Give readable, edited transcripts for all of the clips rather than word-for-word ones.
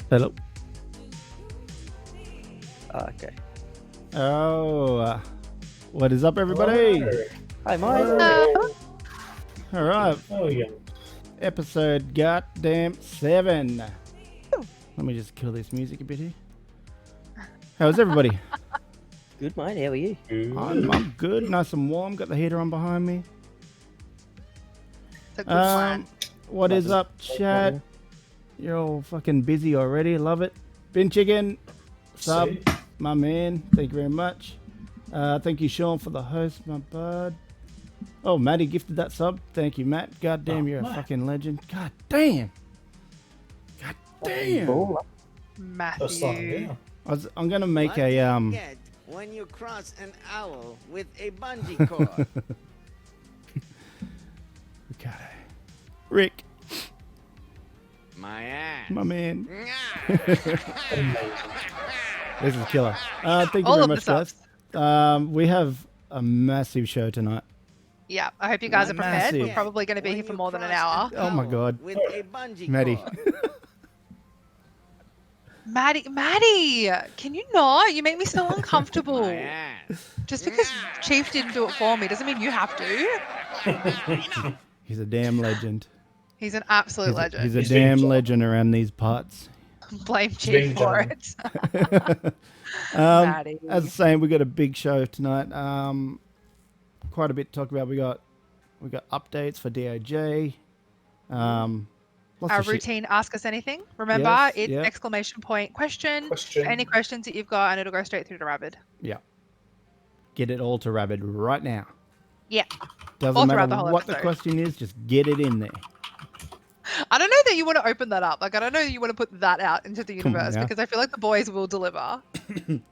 Hello. Okay. Oh, what is up, everybody? Hi, Mike. All right, Oh, yeah. episode goddamn 7. Let me just kill this music a bit here. How's everybody? Good, mate. How are you? I'm good, nice and warm. Got the heater on behind me. It's a good plan. What is up, chat? You're all fucking busy already. Love it. Bin Chicken, sub, See? my man. Thank you very much. Thank you, Sean, for the host, my bud. Oh, Matty gifted that sub. Thank you, Matt. God damn, you're a Matt. fucking legend. God damn. God damn. That's not, Matthew. yeah. I'm gonna make What a do you get when you cross an owl with a bungee cord? Okay. Rick, My ass. my man. Amazing. This is killer. Thank you All very of much, the guys. We have a massive show tonight. Yeah, I hope you guys are prepared. Massive. We're probably going to be When here for you more than an cross hour. Oh my owl God. With a bungee Maddie. cord. Maddie, can you not? You make me so uncomfortable. My ass. Just because Chief didn't do it for me doesn't mean you have to. He's a damn legend. He's an absolute legend. He's a He's being damn done. legend around these parts. Blame being Chief for done. it. Maddie. As I was saying, we got a big show tonight. Quite a bit to talk about. We got updates for DOJ. Lots Our of shit. routine, ask us anything. Remember, Yes, it's yeah. exclamation point question. Question. Any questions that you've got, and it'll go straight through to Rabid. Yeah. Get it all to Rabid right now. Yeah. Doesn't All matter throughout the whole what the episode. question is, just get it in there. I don't know that you want to open that up. Like, I don't know that you want to put that out into the Come on universe now. because I feel like the boys will deliver. Oh,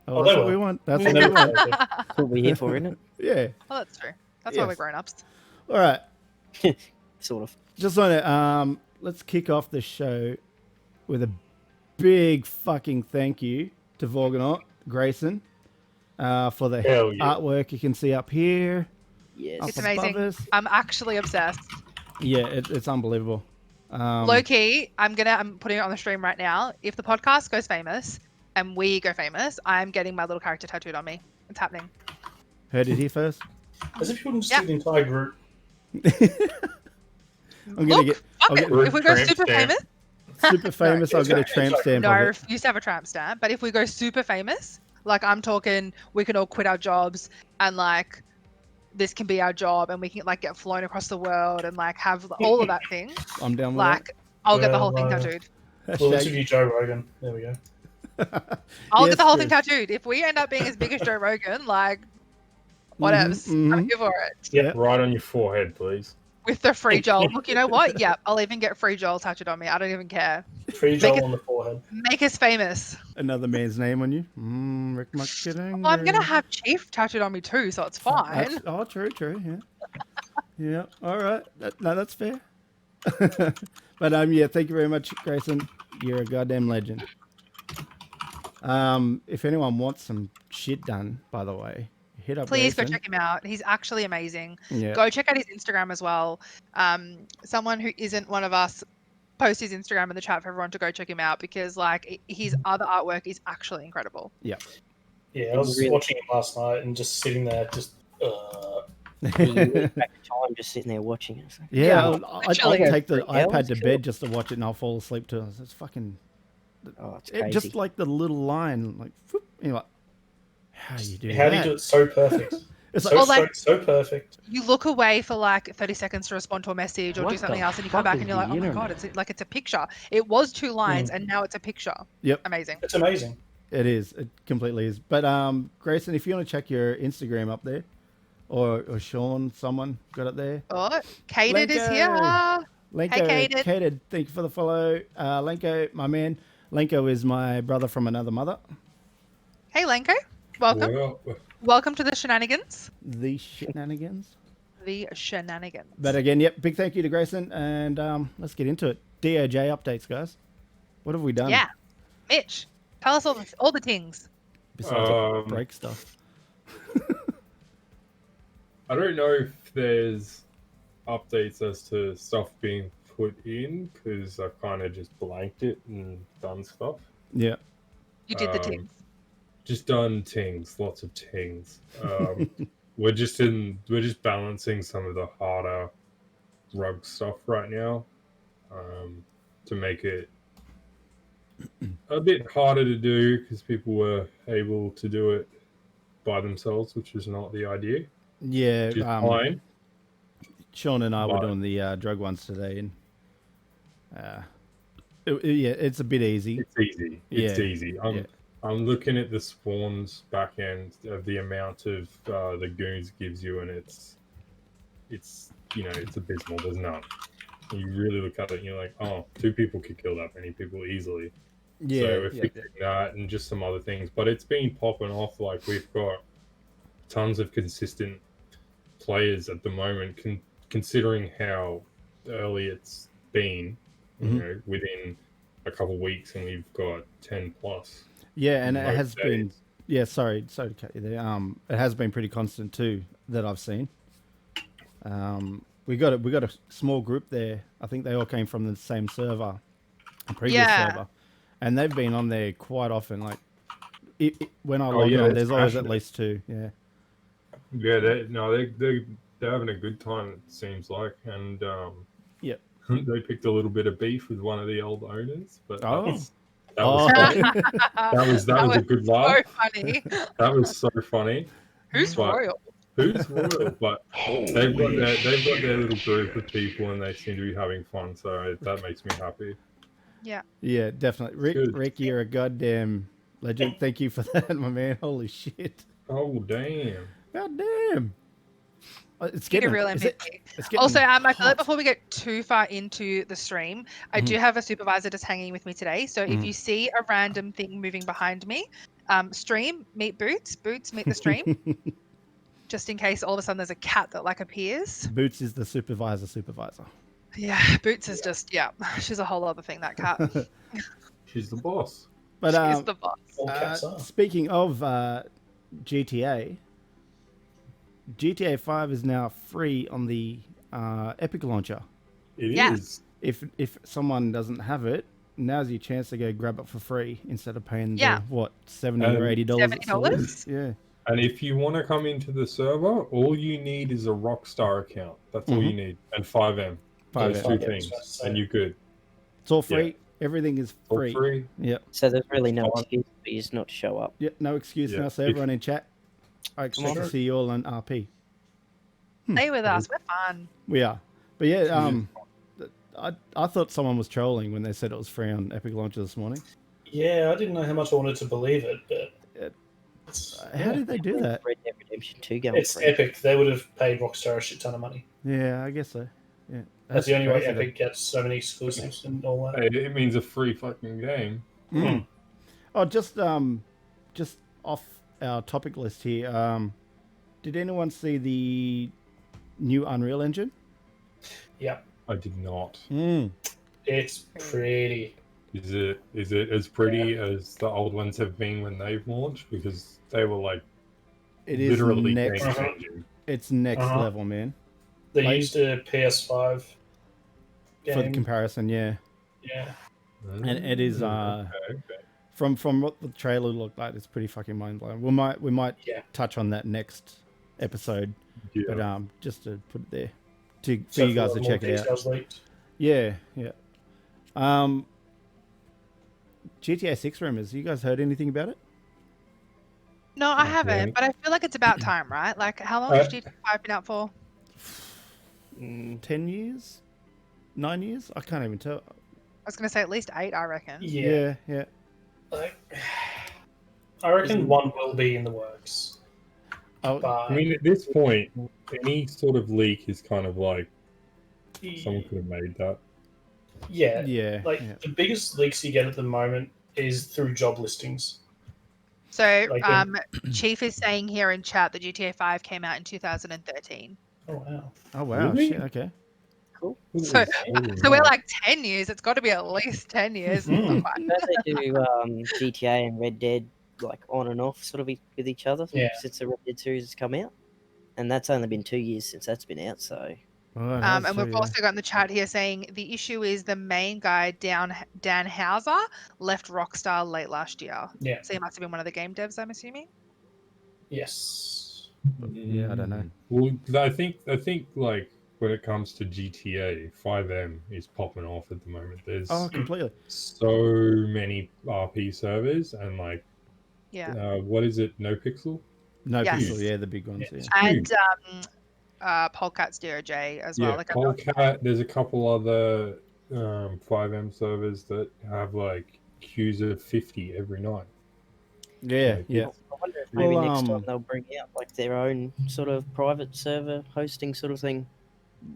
Oh, that's they what we will. want. That's I what we know want. what That's what we're here for, isn't Yeah. Well, that's true. That's why we're Yes. grown-ups. All right. it? Sort of. Just want to let's kick off the show with a big fucking thank you to Vorgonaut Grayson for the Hell yeah. artwork you can see up here. Yes. Up It's above amazing. us. I'm actually obsessed. Yeah, it's unbelievable. Low key, I'm putting it on the stream right now. If the podcast goes famous and we go famous, I'm getting my little character tattooed on me. It's happening. Heard it here first. As if you wouldn't Yeah. see the entire group. I'm gonna Look, get fuck I'll it. get If we go tramp super stamp. famous, super famous. I'll get a it's tramp like- stamp no, of I it. refuse to have a tramp stamp. But if we go super famous, like I'm talking, we can all quit our jobs and like this can be our job and we can like get flown across the world and like have all of that thing. I'm down with Like I'll get the whole thing Well, tattooed. that. We'll Hashtag- interview Joe Rogan. There we go. I'll Yes, get the whole thing Chris. tattooed. If we end up being as big as Joe Rogan, like whatevs. mhm. I'm here for it. Yeah. Right on your forehead, please. With the free Joel. Look, you know what? Yeah, I'll even get free Joel tattooed on me. I don't even care. Free Make Joel it- on the forehead. Make us famous. Another man's name on you. Rick McKidding. Well, I'm gonna have Chief tattooed on me too, so it's fine. Oh, true. Yeah. Yeah. All right. No, that's fair. But yeah, thank you very much, Grayson. You're a goddamn legend. If anyone wants some shit done, by the way, hit up Please go Grayson. check him out. He's actually amazing. Yeah. Go check out his Instagram as well. Someone who isn't one of us post his Instagram in the chat for everyone to go check him out because like his other artwork is actually incredible. Yeah, I was Really? watching it last night and just sitting there, just. Back in time, just sitting there watching it. It's like, Yeah, Yeah, I'll literally. take the 3 hours, iPad to cool. bed just to watch it, and I'll fall asleep to it. It's fucking oh, it's crazy. just like the little line, like, whoop, and you're like, how do you do How that? do you do it so perfect? It's So, like, Well, like- so perfect. You look away for like 30 seconds to respond to a message or What do something the else and you come fuck back is and you're like, the oh my god, it's like it's a picture. It was 2 lines and now it's a picture. Yep. Amazing. It's amazing. it is, it completely is. But Grayson, if you want to check your Instagram up there, or Sean, someone got it there. Oh, Kated is Lenko. here. Lenko, Kaden. Kaden, thank you for the follow. Lenko, my man. Lenko is my brother from another mother. Hey Lenko. Welcome. Well, Welcome to the shenanigans. The shenanigans. The shenanigans. But again, yep, big thank you to Grayson, and let's get into it. DOJ updates, guys. What have we done? Yeah. Mitch, tell us all the things. Besides break stuff. I don't know if there's updates as to stuff being put in because I kind of just blanked it and done stuff. Yeah. You did the Um, things. Just done tings, lots of tings. We're just balancing some of the harder rug stuff right now, to make it a bit harder to do because people were able to do it by themselves, which is not the idea. Yeah. Which is fine. Sean and I were But- doing the drug ones today, and yeah, it's a bit easy. It's easy. It's Yeah. easy. Yeah. I'm looking at the spawns back end of the amount of the goons gives you, and it's it's abysmal. There's none. And you really look at it, and you're like, oh, 2 people could kill that many people easily. Yeah. So we're yeah, fixing that and just some other things, but it's been popping off. Like we've got tons of consistent players at the moment, considering how early it's been. Mhm. You know, within a couple of weeks, and we've got 10 plus. Yeah, and it most has been. days. Yeah, sorry to cut you there. It has been pretty constant too that I've seen. We got a small group there. I think they all came from the same server, a previous Yeah. server, and they've been on there quite often. Like, when I Oh, log yeah, on, they're there's always at smashing it. least 2. Yeah. Yeah, they're having a good time. It seems like, and Yep. they picked a little bit of beef with one of the old owners, but Oh. that was funny. That was a good laugh. So funny. That was so funny. Who's But- royal? Who's royal? But they've got their little group of people, and they seem to be having fun. So that makes me happy. Yeah, definitely. Good. Rick, you're a goddamn legend. Thank you for that, my man. Holy shit. Oh damn! God damn. It's Get a getting real is it- MVP. it's getting Also, I feel like hot. before we get too far into the stream, I do have a supervisor just hanging with me today. So if you see a random thing moving behind me, stream meet Boots, Boots meet the stream. Just in case all of a sudden there's a cat that like appears. Boots is the supervisor. Yeah, Boots is just she's a whole other thing. That cat. She's the boss. But She's the boss. All cats are. speaking of GTA, GTA 5 is now free on the Epic launcher. It is. Yeah. If someone doesn't have it, now's your chance to go grab it for free instead of paying Yeah. the, what, $70 or $80? $70? Yeah. And if you want to come into the server, all you need is a Rockstar account. That's all you need, and 5M. Those 5M. 2 things, and you're good. It's all free. Everything is All free. free. Yep. So there's really no Fine. excuse for you just not to show up. Yep. No excuse Yeah. now. So If- everyone in chat, I expect to Sure. see you all on RP. Stay with us. We're fun. We are. But yeah, I thought someone was trolling when they said it was free on Epic Launcher this morning. Yeah, I didn't know how much I wanted to believe it, but How did they do that? Red Dead Redemption 2 going it's free. Epic. They would have paid Rockstar a shit ton of money. Yeah, I guess so. Yeah. That's the only way crazy, though. Epic gets so many exclusives and all that. Hey, it means a free fucking game. Oh, just off our topic list here. Did anyone see the new Unreal Engine? Yeah, I did not. it's pretty. Is it as pretty as the old ones have been when they've launched? Because they were like It is literally next. game changing. It's next Uh-huh. level, man. They Like- used a PS5 game. For the comparison, yeah. Yeah, And it is Okay. from what the trailer looked like, it's pretty fucking mind blowing. We might Yeah. touch on that next episode, Yeah. but just to put it there for so you guys for to more check it out. details leaked. Yeah. GTA 6 rumors. You guys heard anything about it? No, I haven't, but I feel like it's about time, right? Like, how long has GTA 5 been out for? 10 years? 9 years? I can't even tell. I was going to say at least 8, I reckon. Yeah, Yeah. like, I reckon one will be in the works. Oh, But I mean, at this point, any sort of leak is kind of like someone could have made that. yeah, yeah. like yeah. the biggest leaks you get at the moment is through job listings. So, Like, Chief is saying here in chat that GTA 5 came out in 2013. Oh wow! Oh, wow. Really? Shit, okay. So we're like 10 years. It's got to be at least 10 years. Mm. Not quite. Don't they do GTA and Red Dead like on and off sort of with each other Yeah. since the Red Dead series has come out? And that's only been 2 years since that's been out, so Oh, that's And true, we've yeah. also got in the chat here saying the issue is the main guy, Dan Hauser, left Rockstar late last year. Yeah. So he must have been one of the game devs, I'm assuming. Yes. Yeah, I don't know. Well, I think like when it comes to GTA, 5M is popping off at the moment. There's Oh, completely. so many RP servers and like Yeah. what is it? No Pixel? No Yes. Pixel, yeah, the big ones. Yeah. Yeah. And Polecat's DOJ as well. Yeah, Like, Polecat. There's a couple other 5M servers that have like queues of 50 every night. Yeah, Like, yeah. I wonder if maybe Well, next time they'll bring out like their own sort of private server hosting sort of thing.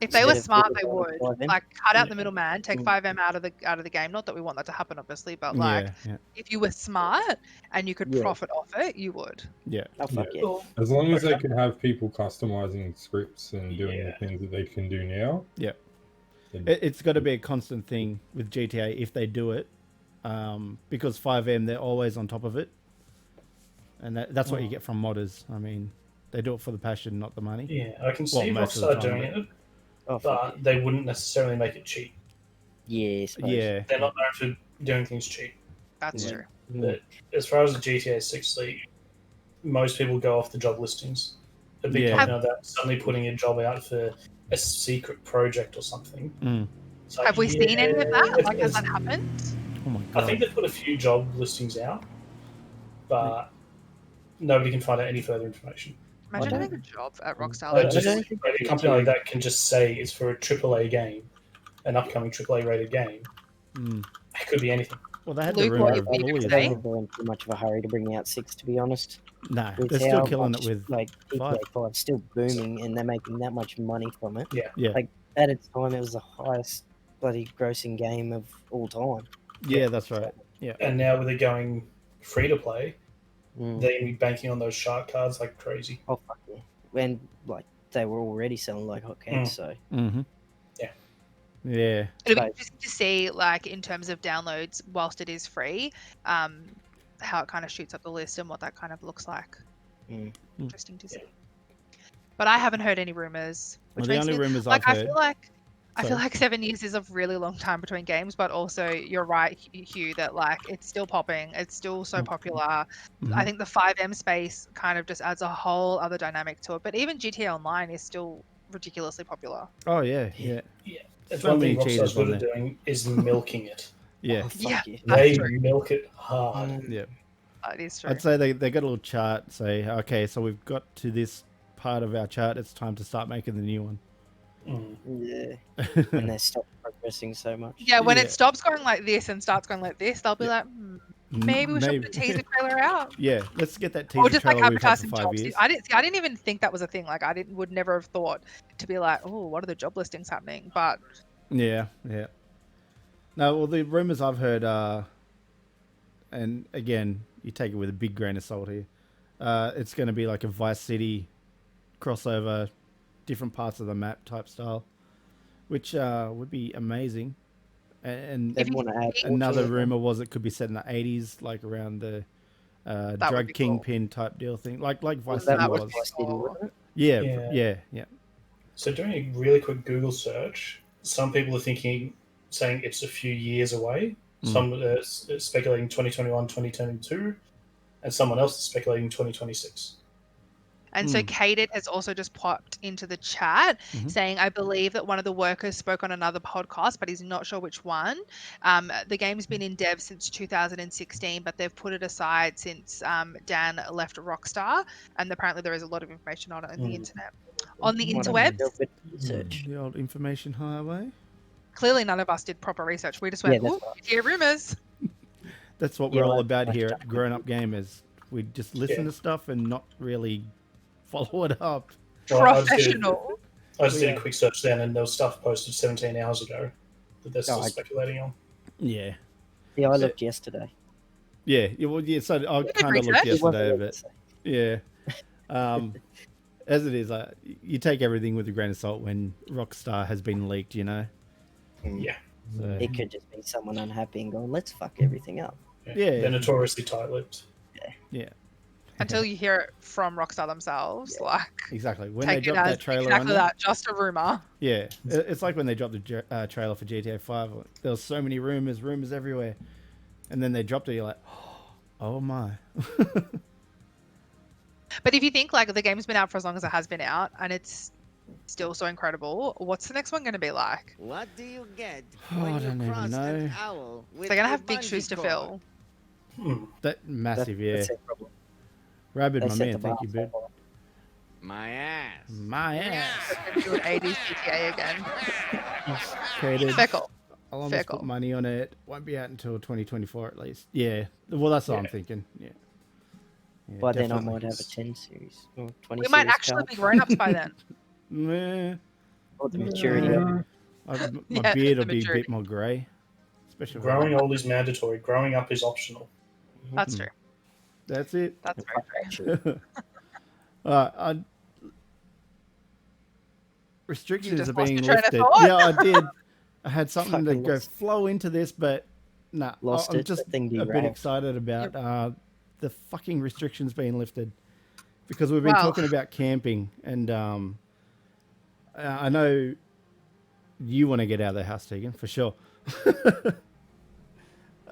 if they were Instead of smart, they putting it on would 5M. like cut out Yeah. the middleman, take Mm. 5M out of the game. Not that we want that to happen, obviously, but like Yeah, yeah, if you were smart and you could Yeah. profit off it, you would. yeah. Oh fuck yeah. Cool. As long as they can have people customizing scripts and doing the Yeah. things that they can do now. Yeah. then- It's got to be a constant thing with GTA if they do it, because 5M, they're always on top of it, and that's what you get from modders. I mean, they do it for the passion, not the money. Yeah, I can see most of the Rockstar time, doing but- it, Oh fuck but they wouldn't necessarily make it cheap. yeah. Suppose. Yeah, They're not known for doing things cheap. That's Yeah. true. But as far as the GTA 6 League, most people go off the job listings. A big Yeah. company like that suddenly putting a job out for a secret project or something. Mm. It's like, Have we seen any of that? yeah, Like, has that happened? Oh my I god. think they've put a few job listings out, but nobody can find out any further information. Imagine don't- having a job at Rockstar. Like, I just, don't think like, a that's company true. like that can just say it's for a AAA game, an upcoming AAA rated game. Mm. It could be anything. Well, they had Luke, the what rumor do of you think Bully of as today? well. They're in too much of a hurry to bring out 6, to be honest. No, With they're still how killing much, it with like GTA 5. 5 still booming, and they're making that much money from it. Yeah, Like at its time, it was the highest bloody grossing game of all time. yeah, that's right. And now with it going free to play, Mm. they're going to be banking on those shark cards like crazy. Oh fuck yeah! When like they were already selling like hotcakes, so Mm-hmm. Yeah. Yeah. It'll be Right. interesting to see, like, in terms of downloads, whilst it is free, how it kind of shoots up the list and what that kind of looks like. Mm. Interesting to see. But I haven't heard any rumors, Well, which the makes only me rumors like. I've I heard. feel like 7 years is a really long time between games, but also you're right, Hugh, that like it's still popping. It's still so popular. Mhm. I think the 5M space kind of just adds a whole other dynamic to it. But even GTA Online is still ridiculously popular. Oh yeah, yeah, That's So one many thing cheaters Rockstar's good on at there. doing is milking it. yeah. Oh, fuck Yeah. yeah. That's They true. milk it hard. Mm. Yeah. It is true. I'd say they got a little chart. Say, okay, so we've got to this part of our chart. It's time to start making the new one. Mm. Yeah, and they stop progressing so much. Yeah, when Yeah. it stops going like this and starts going like this, they'll be like, maybe we should put a teaser trailer out. Yeah, let's get that teaser Or just like trailer we've had advertising for 5 jobs. years. I didn't even think that was a thing. Like would never have thought to be like, oh, what are the job listings happening? But Yeah, yeah. No, well, the rumors I've heard are, and again, you take it with a big grain of salt here. It's going to be like a Vice City crossover, different parts of the map type style, which would be amazing. And They'd want to add another more to it. rumor was it could be set in the 80s, like around the would drug be cool. kingpin type deal thing, like Vice That City would was. be Vice City, cool. wasn't it? Yeah, Yeah. yeah, yeah. So doing a really quick Google search, some people are saying it's a few years away. Some are speculating 2021, 2022, and someone else is speculating 2026. And so Kated has also just popped into the chat saying, I believe that one of the workers spoke on another podcast, but he's not sure which one. The game's been in dev since 2016, but they've put it aside since Dan left Rockstar. And apparently there is a lot of information on it on the internet. On the Wanna do interwebs, a bit of research. The old information highway. clearly none of us did proper research. We just Yeah, went, that's ooh, hear rumors. That's what Yeah, we're all like- about like here that. at Grown Up Gamers. We just listen Yeah. to stuff and not really follow it up. Well, Professional. I just did Yeah. a quick search then, and there was stuff posted 17 hours ago that they're still Oh, I- speculating on. Yeah. Yeah, I looked yesterday. Yeah. Well, yeah. So I did kind of research? looked It wasn't yesterday, what but it said. yeah. As it is, you take everything with a grain of salt when Rockstar has been leaked, you know. Yeah. So, It could just be someone unhappy and going, let's fuck everything up. Yeah. They're notoriously tight-lipped. yeah. until you hear it from Rockstar themselves. Like, Exactly. When take they it dropped as that trailer exactly on you, that, just a rumor. yeah, it's like when they dropped the trailer for GTA 5. There was so many rumors everywhere, and then they dropped it. You're like, oh my. But if you think like the game's been out for as long as it has been out, and it's still so incredible, what's the next one going to be like? What do you get Oh, when I you don't even cross know. an owl with They're going to a have big bungee shoes to cord? fill. That massive, yeah. That's their problem. Rabid, They my set man. the Thank bar you, so bud. high. My ass. My ass. Do an 80s GTA again. Created. Fickle. I'll almost Fickle. put money on it. Won't be out until 2024 at least. Yeah. Well, that's what I'm thinking. Yeah. By then I definitely. might have a 10 series or 20 We might series actually car. be grown-ups by then. Meh. Or the maturity of it. My Yeah, beard the will be a maturity. bit more grey. Especially Growing old is mandatory. Growing up is optional. That's true. That's it. That's very true. Restrictions just are lost being your train of lifted. thought. Yeah, I did. I had something to Fucking go lost. flow into this, but nah. Lost I'm it, just that thing a bit derailed. excited about the fucking restrictions being lifted because we've been Well. talking about camping, and I know you want to get out of the house, Tegan, for sure.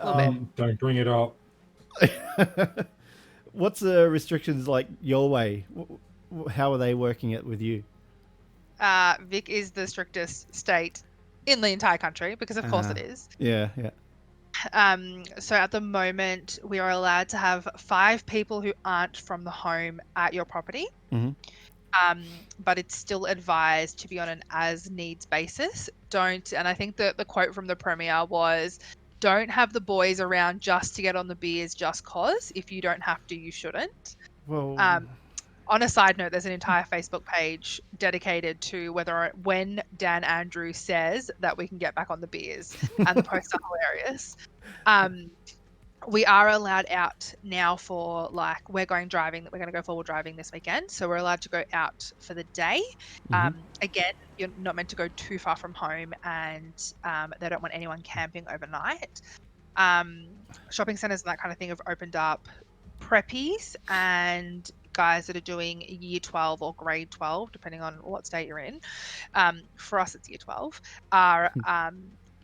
Don't bring it up. What's the restrictions like your way? How are they working it with you? Vic is the strictest state in the entire country because, of course, it is. Yeah. So at the moment, we are allowed to have 5 people who aren't from the home at your property. But it's still advised to be on an as needs basis. And I think that the quote from the Premier was, don't have the boys around just to get on the beers just cause. If you don't have to, you shouldn't. Well, On a side note, there's an entire Facebook page dedicated to when Dan Andrews says that we can get back on the beers, and the posts are hilarious. We are allowed out now for we're going driving. We're going to go forward driving this weekend, so we're allowed to go out for the day. Again, you're not meant to go too far from home, and they don't want anyone camping overnight. Shopping centres and that kind of thing have opened up. Preppies and guys that are doing year 12 or grade 12, depending on what state you're in. For us, it's year 12, are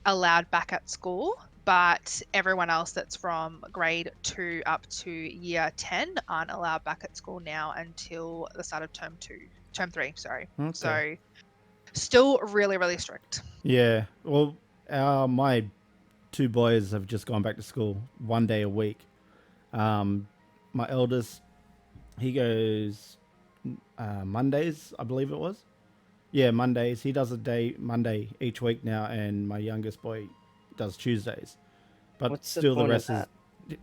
allowed back at school. But everyone else that's from grade 2 up to year 10 aren't allowed back at school now until the start of term 3, sorry. Okay. So still really, really strict. Yeah. Well, my 2 boys have just gone back to school 1 day a week. My eldest, he goes Mondays, I believe it was. Yeah, Mondays. He does a day Monday each week now, and my youngest boy does Tuesdays. But What's still the point of rest is... that?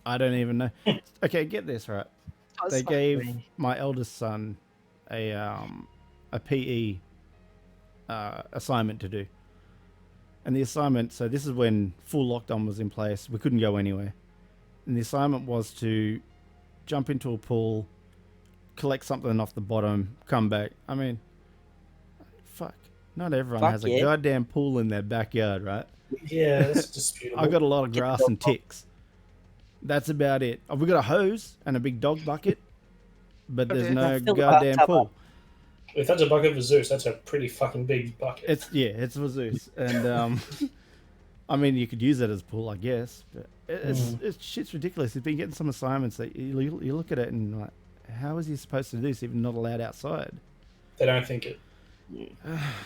I don't even know. Okay, get this right. They gave my eldest son a PE assignment to do. And the assignment, so this is when full lockdown was in place. We couldn't go anywhere. And the assignment was to jump into a pool, collect something off the bottom, come back. I mean, fuck. Not everyone has a goddamn pool in their backyard, right? Yeah, that's disputable. I got a lot of grass and ticks. That's about it. We got a hose and a big dog bucket, but there's no goddamn pool. If that's a bucket for Zeus, that's a pretty fucking big bucket. It's for Zeus, and I mean you could use it as a pool, I guess, but it's shit's ridiculous. He's been getting some assignments that you look at it and like, how is he supposed to do this? Even not allowed outside. They don't think it.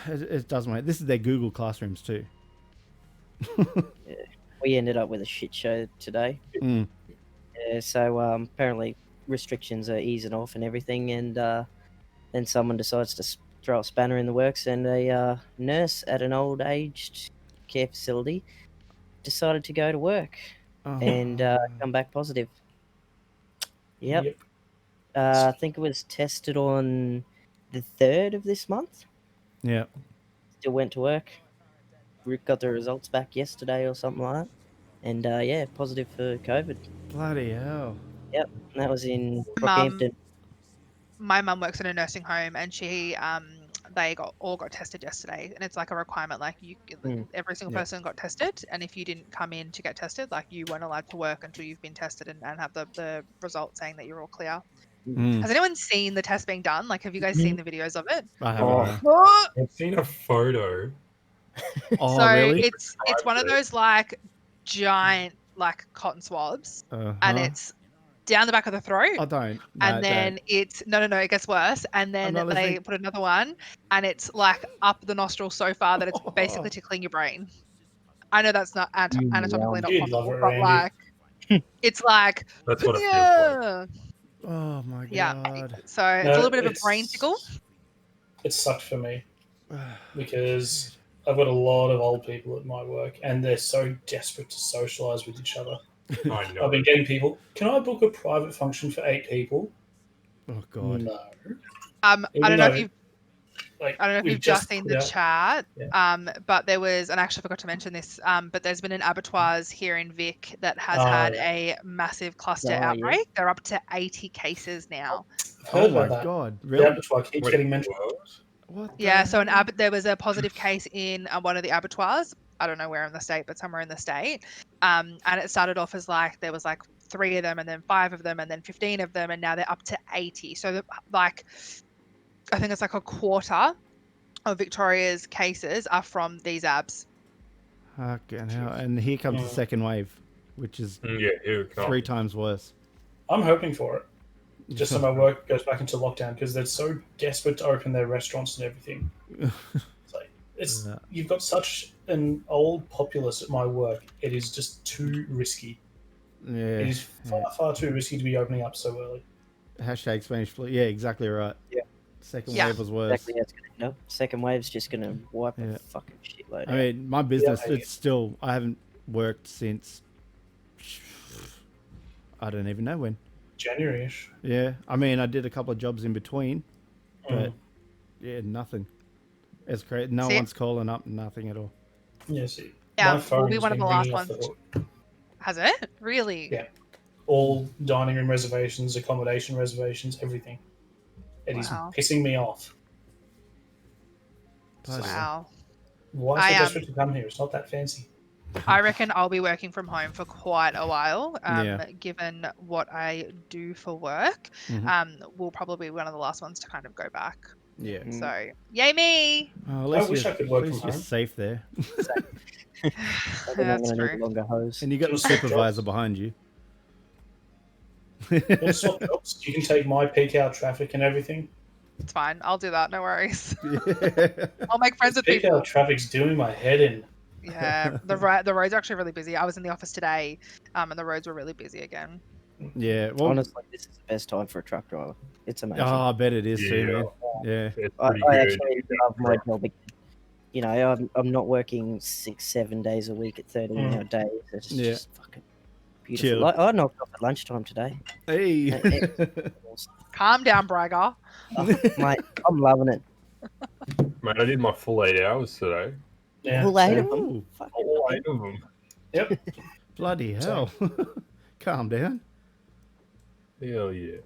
It doesn't matter. This is their Google classrooms too. Yeah. We ended up with a shit show today. Mm. Yeah, so apparently restrictions are easing off and everything, and then someone decides to throw a spanner in the works, and a nurse at an old aged care facility decided to go to work and come back positive. Yep. I think it was tested on the 3rd of this month. Yeah. Still went to work. Got the results back yesterday or something like that. And yeah, positive for COVID. Bloody hell. Yep, and that was in Rockhampton. My mum works in a nursing home, and she they all got tested yesterday, and it's like a requirement. Like every single Yeah. person got tested, and if you didn't come in to get tested, like you weren't allowed to work until you've been tested and have the result saying that you're all clear. Mm. Has anyone seen the test being done? Like, have you guys seen the videos of it? I haven't. Oh. no. I've seen a photo. Oh, So really? it's one of those like giant like cotton swabs, and Uh-huh. it's down the back of the throat. I don't. And then it's no, it gets worse. And then not they listening. put another one, and it's like up the nostril so far that it's basically tickling your brain. I know that's not anatomically not You'd love possible, it, but Randy. like it's like That's what it feels yeah, Oh my yeah. god. So it's a little bit of a brain tickle. It sucked for me because I've got a lot of old people at my work, and they're so desperate to socialise with each other. like. I know. I've been getting people. Can I book a private function for 8 people? Oh god. No. I don't know if though, you've like, I don't know if we've you've just seen put the out- chat, Yeah. but there was, and I actually forgot to mention this, but there's been an abattoirs here in Vic that has had yeah. a massive cluster Oh, yeah. outbreak. They're up to 80 cases now. I've heard Oh my about that. god. The Really? abattoir keeps Wait, getting mentioned. what? What? Yeah, the so hell? there was a positive case in one of the abattoirs. I don't know where in the state, but somewhere in the state. And it started off as like there was like 3 of them, and then 5 of them, and then 15 of them, and now they're up to 80. So like, I think it's like a quarter of Victoria's cases are from these abs. Fucking hell. And here comes the Yeah. second wave, which is Yeah, here it comes. 3 times worse. I'm hoping for it. Just so my work goes back into lockdown because they're so desperate to open their restaurants and everything. It's Yeah. you've got such an old populace at my work. It is just too risky. Yeah. It is far too risky to be opening up so early. Hashtag Spanish flu. Yeah, exactly right. Yeah. Second Yeah. wave was worse. Exactly. That's gonna, nope. Second wave's just gonna wipe Yeah. a fucking shitload. I mean, my business, Yeah. it's still, I haven't worked since, I don't even know when. January-ish. Yeah. I mean, I did a couple of jobs in between, but yeah, nothing. It's great. No See? one's calling up, nothing at all. Yeah, see. Yeah, my phone we'll be has one of been the last ringing off ones. the hook. Has it? Really? Yeah. All dining room reservations, accommodation reservations, everything. It is Wow. pissing me off. Bloody hell. Wow. Why I so am- desperate to come here? It's not that fancy. I reckon I'll be working from home for quite a while, Yeah. given what I do for work. Mhm. We'll probably be one of the last ones to kind of go back. Yeah. Mm. So, yay me! Oh, at least wish you're, I could work at least from you're home. safe there. They're not That's gonna need true. a longer hose. And you got the Just swap supervisor jobs. behind you. We'll swap jobs. You can take my peak hour traffic and everything. It's fine. I'll do that. No worries. Yeah. I'll make friends with Peak people. hour traffic's doing my head in. Yeah, the roads are actually really busy. I was in the office today, and the roads were really busy again. Yeah. Well, Honestly, this is the best time for a truck driver. It's amazing. oh, I bet it is too, Yeah. man. Yeah. It's I pretty good. actually love my job. You know, I'm not working 6-7 days a week at 13-hour days. It's Yeah. just fucking beautiful. Chill. Like, I knocked off at lunchtime today. Hey. Calm down, bragger. Oh, mate, I'm loving it. Mate, I did my full 8 hours today. Yeah. All 8 of so- them. Ooh, Fucking All 8 of them. Yep. bloody hell. Calm down. Hell yeah.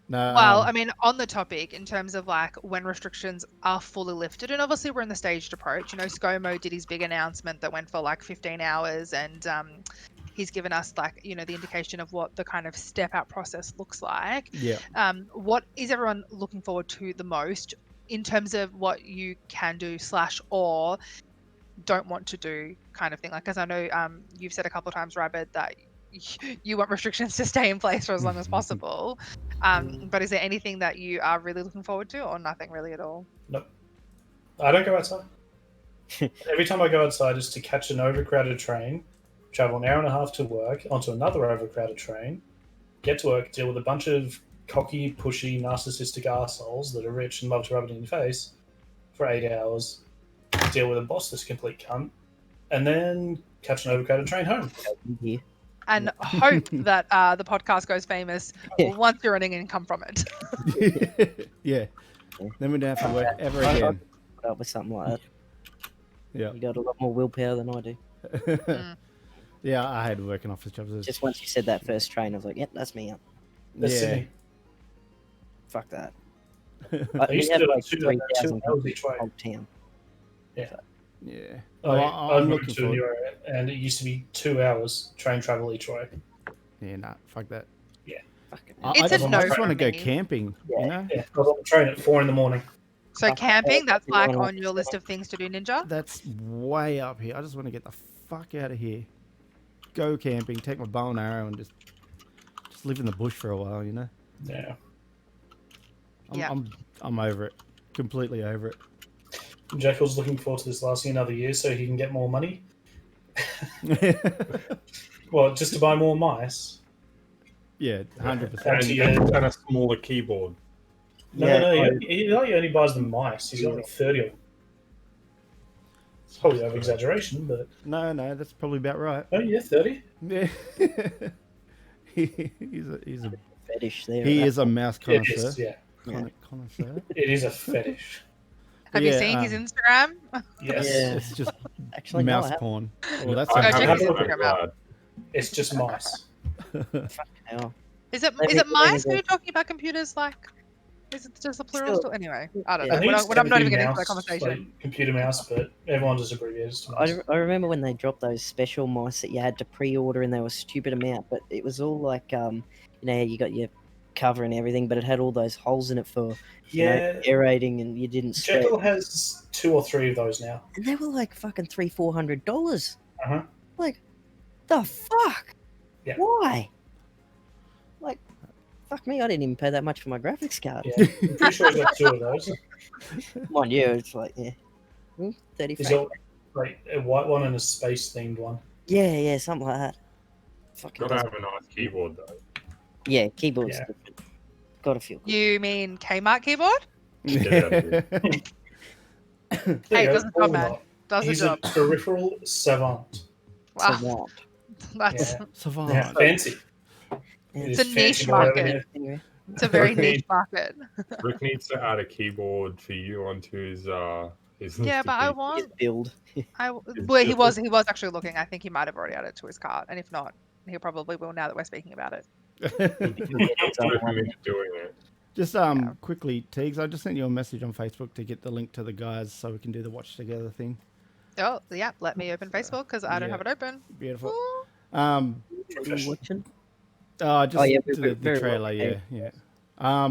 No. Well, I mean, on the topic, in terms of like when restrictions are fully lifted, and obviously we're in the staged approach. You know, ScoMo did his big announcement that went for like 15 hours, and he's given us like, you know, the indication of what the kind of step out process looks like. yeah. What is everyone looking forward to the most in terms of what you can do / or don't want to do kind of thing? Like, as I know you've said a couple of times, Rabbit, that you want restrictions to stay in place for as long as possible. But is there anything that you are really looking forward to, or nothing really at all? I don't go outside. Every time I go outside is to catch an overcrowded train, travel an hour and a half to work, onto another overcrowded train, get to work, deal with a bunch of cocky, pushy, narcissistic assholes that are rich and love to rub it in your face for 8 hours, deal with a boss that's a complete cunt, and then catch an overcrowded train home. Yeah. And hope that the podcast goes famous once you're earning income from it. Yeah. Then we don't have to work ever I again. put up with something like that. Yeah. You got a lot more willpower than I do. Yeah, I hate working office jobs. It's- Just once you said that first train, I was like, yep, that's me up. That's Yeah. Sydney. Fuck that. I We used to have do like it 2 3,000 hours each way. whole town. Yeah. I, Well, I I'm moved looking to a new forward. area, and it used to be 2 hours train travel each way. Yeah, nah, fuck that. Fucking I It's just, a I no just want to for go me. camping, Yeah. you know? Yeah, I was on the train at 4 in the morning. So Fuck, camping, that's fucking like wrong on your list of things to do, Ninja. That's way up here. I just want to get the fuck out of here. Go camping, take my bow and arrow, and just live in the bush for a while, you know? Yeah. Yeah. I'm over it. Completely over Jekyll's looking forward to this lasting another year so he can get more money. it. Well, just to buy more mice. Yeah, 100%. And a smaller keyboard. No, he only buys the mice. He's got like 30 of them. It's probably over exaggeration, but No, that's probably about right. oh yeah, 30. Yeah. he's a fetish there. he that is a mouse It connoisseur. is, yeah. Connoisseur. It is a fetish. Have Yeah, you seen his Instagram? Yes. Yeah. It's just Actually, no, mouse I haven't. porn. Well, that's Go check have his a Instagram out. It's just mice. Hell. Is it Let is me- it mice let when me you're talking about computers? Like, is it just a plural? Still- Still? Anyway, I don't Yeah. know. I think it's I'm not even technically getting into that mouse, conversation. like computer mouse, but everyone just abbreviates to mouse. I remember when they dropped those special mice that you had to pre-order, and they were a stupid amount, but it was all like, you know, you got your cover and everything, but it had all those holes in it for Yeah, aerating, and you didn't sweat. Jekyll has 2 or 3 of those now. And they were like fucking $300-400. Uh-huh. Like, the fuck? Yeah. Why? Like, fuck me, I didn't even pay that much for my graphics card. Yeah, I'm pretty sure he's got 2 of those. Mind you, it's like, yeah, 30 He's frames. got like a white one and a space themed one. Yeah, something like that. Fucking Gotta doesn't- have a nice keyboard though. Yeah, keyboard's Yeah. different. Gotta feel good. You mean Kmart keyboard? Yeah, There Hey, you does go, the job, man. Walnut. Does the He's job. a peripheral savant. Wow, Savant. that's Yeah. Savant. Yeah, fancy. Yeah. It It's is a fancy niche boy over market. here. Anyway, it's a very Okay. niche market. Rick needs to add a keyboard for you onto his list Yeah, of but I keyboards. his want. build. Well, he was actually looking. I think he might have already added it to his cart, and if not, he probably will now that we're speaking about it. I'm into doing it. Just quickly, Teagues, I just sent you a message on Facebook to get the link to the guys so we can do the watch together thing. Oh, yeah. Let me open Facebook because I don't Yeah. have it open. Beautiful. Ooh. Are you watching? Just Oh, yeah, the very well. trailer, yeah. I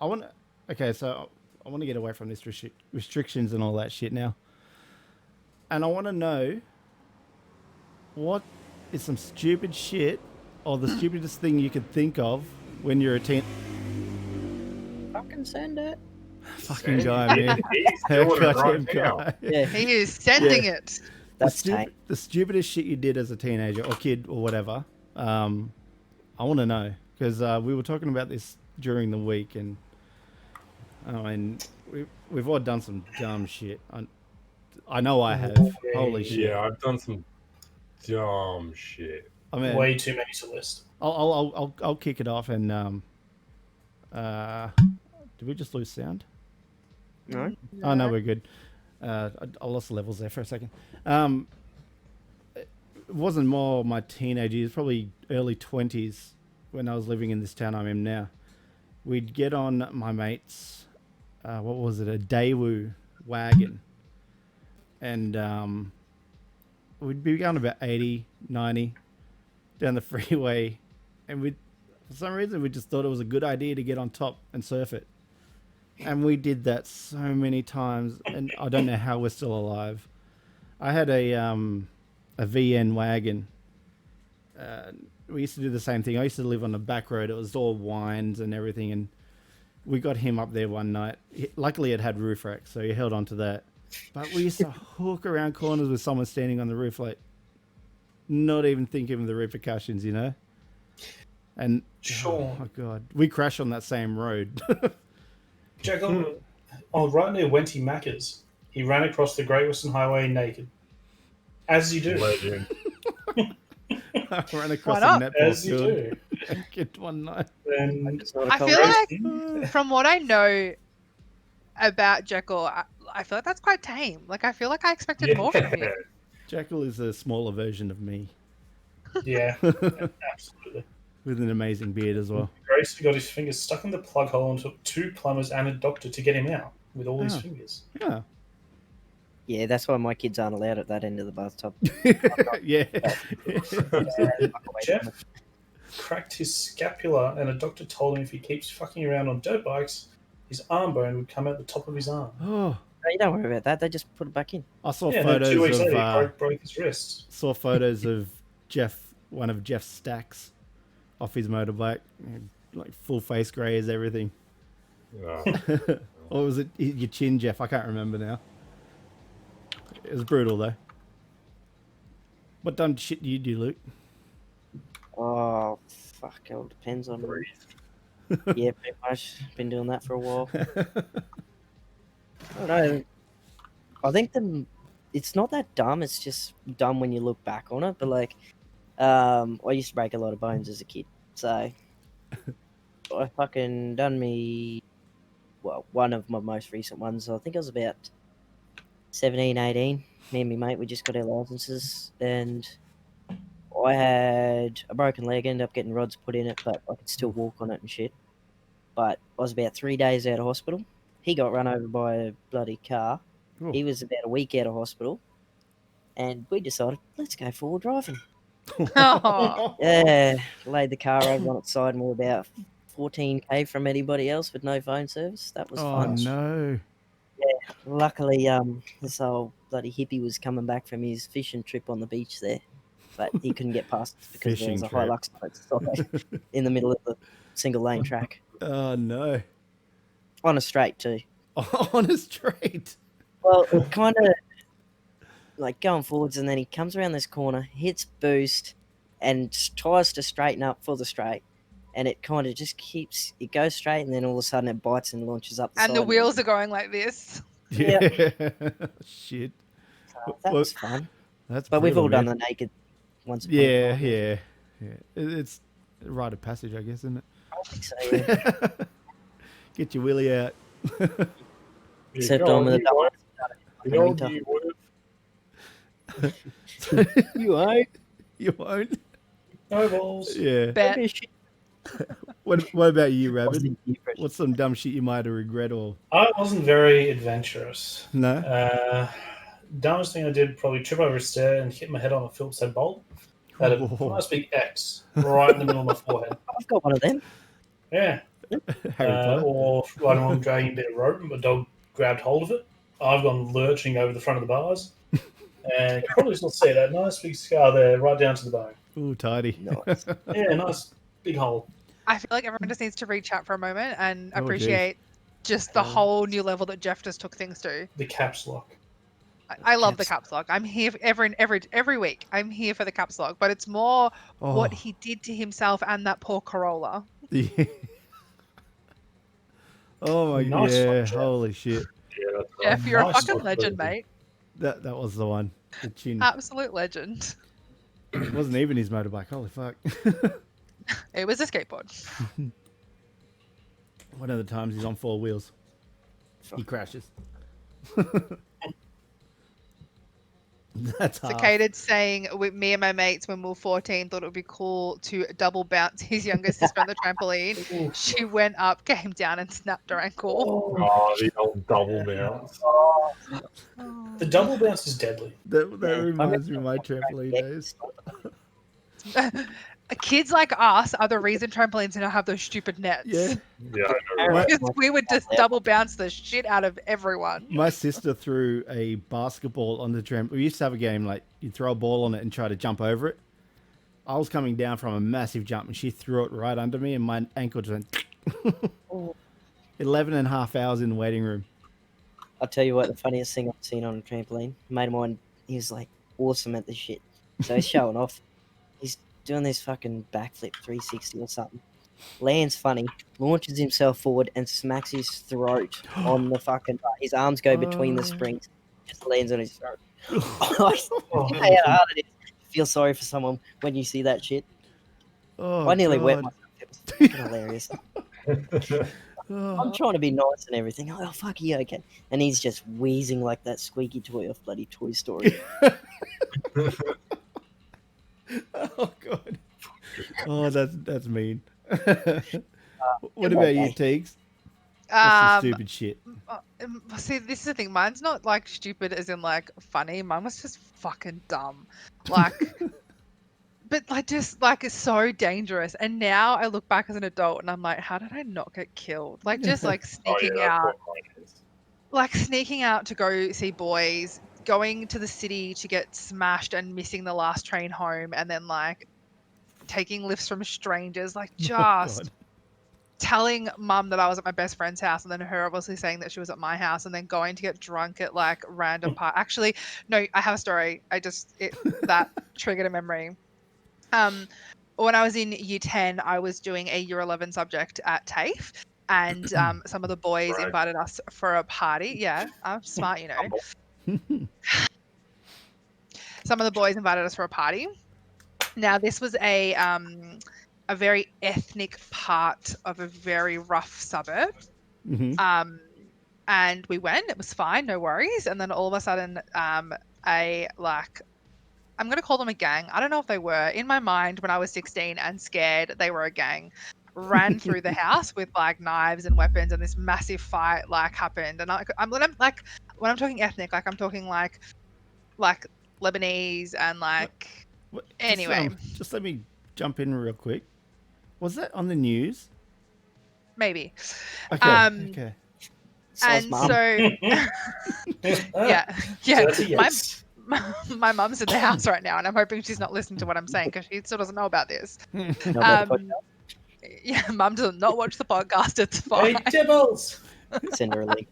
want. Okay, so I want to get away from this restrictions and all that shit now, and I want to know what is some stupid shit or the stupidest thing you could think of when you're a teen. Fucking send it. Fucking guy, man. He's doing it Goddamn right now. guy. Yeah, He is sending it. that's tight. The stupidest shit you did as a teenager or kid or whatever. I want to know because we were talking about this during the week, and I mean we've all done some dumb shit. I know I have. Holy shit! Yeah, I've done some dumb shit. I mean, Way too many to list. I'll kick it off and did we just lose sound? No? Oh no, we're good. I lost the levels there for a second. It wasn't more my teenage years, probably early 20s when I was living in this town I'm in now. We'd get on my mate's, what was it, a Daewoo wagon. And we'd be going about 80, 90 down the freeway. And for some reason, we just thought it was a good idea to get on top and surf it. And we did that so many times, and I don't know how we're still alive. I had a VN wagon. We used to do the same thing. I used to live on the back road. It was all wines and everything, and we got him up there one night. Luckily, it had roof rack, so he held on to that. But we used to hook around corners with someone standing on the roof, like not even thinking of the repercussions, you know? And Sure. oh my god, we crashed on that same road. Jekyll, right near Wenty Macca's, he ran across the Great Western Highway naked. As you do. Legend. I ran across not? a netball As you field do. naked one night. Then It's not a I feel cold- like, from what I know about Jekyll, I feel like that's quite tame. Like, I feel like I expected more from you. Jackal is a smaller version of me. yeah, absolutely. with an amazing beard as well. Gracie got his fingers stuck in the plug hole and took 2 plumbers and a doctor to get him out with all his Oh. fingers. Yeah. Yeah, that's why my kids aren't allowed at that end of the bathtub. Yeah. And Jeff cracked his scapula, and a doctor told him if he keeps fucking around on dirt bikes, his arm bone would come out the top of his arm. Oh, No, you don't worry about that. They just put it back in. I saw Yeah, and then 2 photos weeks of later, he broke his wrist. saw photos of one of Jeff's stacks off his motorbike, like full face grays, everything. Or was it your chin, Jeff? I can't remember now. It was brutal though. What dumb shit do you do, Luke? Oh, fuck. It all depends on... Yeah, pretty much. Been doing that for a while. I don't know. I think it's not that dumb. It's just dumb when you look back on it. But, like, I used to break a lot of bones as a kid. So, I fucking done me... Well, one of my most recent ones, I think I was about 17, 18. Me and my mate, we just got our licenses. And I had a broken leg, ended up getting rods put in it, but I could still walk on it and shit. But I was about 3 days out of hospital. He got run over by a bloody car. Ooh. He was about a week out of hospital. And we decided, let's go forward driving. Oh. Yeah, laid the car over on its side and we're about 14k from anybody else with no phone service. That was Oh fun. no. Luckily, this old bloody hippie was coming back from his fishing trip on the beach there. But he couldn't get past us because there was a Fishing trip. Hilux outside in the middle of the single lane track. Oh no. On a straight too. On a straight. Well, it kind of like going forwards, and then he comes around this corner, hits boost, and tries to straighten up for the straight. And it kind of just keeps, it goes straight, and then all of a sudden it bites and launches up the And side. the wheels are going like this. Yeah. Shit. That was fun. That's But we've brutal, all done man. the naked once. upon a Yeah, time. yeah. It's a rite of passage, I guess, isn't it? I think so, yeah. Get your willy out. Except I'm with a double. You know, you would You ain't. You won't. No balls. Yeah. Bet. What about you, Rabbit? What's some dumb shit you might have regret or I wasn't very adventurous. no? Dumbest thing I did, probably trip over a stair and hit my head on a Phillips head bolt. Had a nice big X right in the middle of my forehead. I've got one of them. Yeah. Harry Potter? Or riding along dragging a bit of rope and my dog grabbed hold of it. I've gone lurching over the front of the bars. And you can probably still see that nice big scar there right down to the bone. Ooh, tidy. Nice. Yeah, nice big hole. I feel like everyone just needs to reach out for a moment and Oh, geez. appreciate just the whole new level that Jeff just took things to. The caps lock. I love the caps lock. I'm here for every week. I'm here for the caps lock, but it's more what Oh. he did to himself and that poor Corolla. Yeah. Oh my Nice yeah! one, Jeff. Holy shit! Yeah, that's Jeff, you're a nice fucking one. legend, mate. That was the one. The chin. Absolute legend. It wasn't even his motorbike. Holy fuck! It was a skateboard. One of the times he's on 4 wheels, he crashes. That's hard. Cicated saying, with me and my mates when we were 14 thought it would be cool to double bounce his younger sister on the trampoline. She went up, came down, and snapped her ankle. Oh, the old double bounce. The double bounce is deadly. That reminds me of my trampoline days. Kids like us are the reason trampolines now have those stupid nets. Yeah. Yeah, I know. My, Because we would just double bounce the shit out of everyone. my sister threw a basketball on the trampoline. We used to have a game like you throw a ball on it and try to jump over it. I was coming down from a massive jump and she threw it right under me and my ankle just went 11 and a half hours in the waiting room. I'll tell you what, the funniest thing I've seen on a trampoline, a mate of mine, he was like awesome at this shit. So he's showing off. He's doing this fucking backflip 360 or something. Lands funny, launches himself forward and smacks his throat on the fucking his arms go between the springs. Just lands on his throat. You know how hard it is to feel sorry for someone when you see that shit. Oh, I nearly wet God. myself. It was fucking hilarious. Oh. I'm trying to be nice and everything. Oh, fuck you, okay. And he's just wheezing like that squeaky toy off bloody Toy Story. Oh, God. Oh, that's that's mean. What good about one, you, mate. Teagues? What's some Um, stupid shit? See, this is the thing. Mine's not like stupid as in like funny. Mine was just fucking dumb. Like, but like just like it's so dangerous. And now I look back as an adult and I'm like, how did I not get killed? Like just like Oh yeah, sneaking that's out, what mine is. like sneaking out to go see boys, going to the city to get smashed and missing the last train home, and then like taking lifts from strangers, like Oh, just God. telling mum that I was at my best friend's house, and then her obviously saying that she was at my house, and then going to get drunk at like random part. Actually, no, I have a story. That triggered a memory. When I was in year 10, I was doing a year 11 subject at TAFE, and some of the boys Right. invited us for a party. Yeah, I'm smart, you know. Some of the boys invited us for a party. Now, this was a very ethnic part of a very rough suburb. Mhm. And we went. It was fine, no worries. And then all of a sudden, I'm going to call them a gang. I don't know if they were. In my mind, when I was 16 and scared, they were a gang. Ran through the house with like knives and weapons, and this massive fight like happened. And when I'm talking ethnic, like I'm talking like Lebanese and like anyway, Just let me jump in real quick. Was that on the news? maybe. Okay. Okay. So's And mum. so yeah, So that's a yes. my mum's in the house right now, and I'm hoping she's not listening to what I'm saying because she still doesn't know about this. Know about the Um, yeah, mum does not watch the podcast. It's Hey, fine. Dibbles! podcast. Send her a link.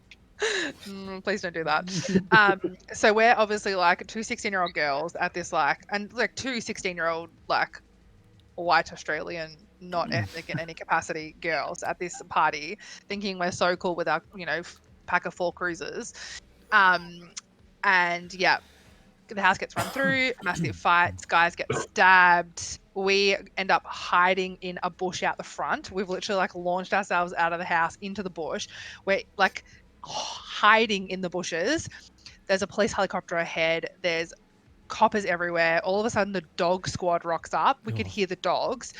Please don't do that. So we're obviously like two 16-year-old girls at this two 16-year-old like white Australian, not ethnic in any capacity girls at this party, thinking we're so cool with our pack of 4 cruisers. And yeah, the house gets run through, massive fights, guys get stabbed. We end up hiding in a bush out the front. We've literally like launched ourselves out of the house into the bush. We're like hiding in the bushes. There's a police helicopter ahead. There's coppers everywhere. All of a sudden the dog squad rocks up. We could hear the dogs.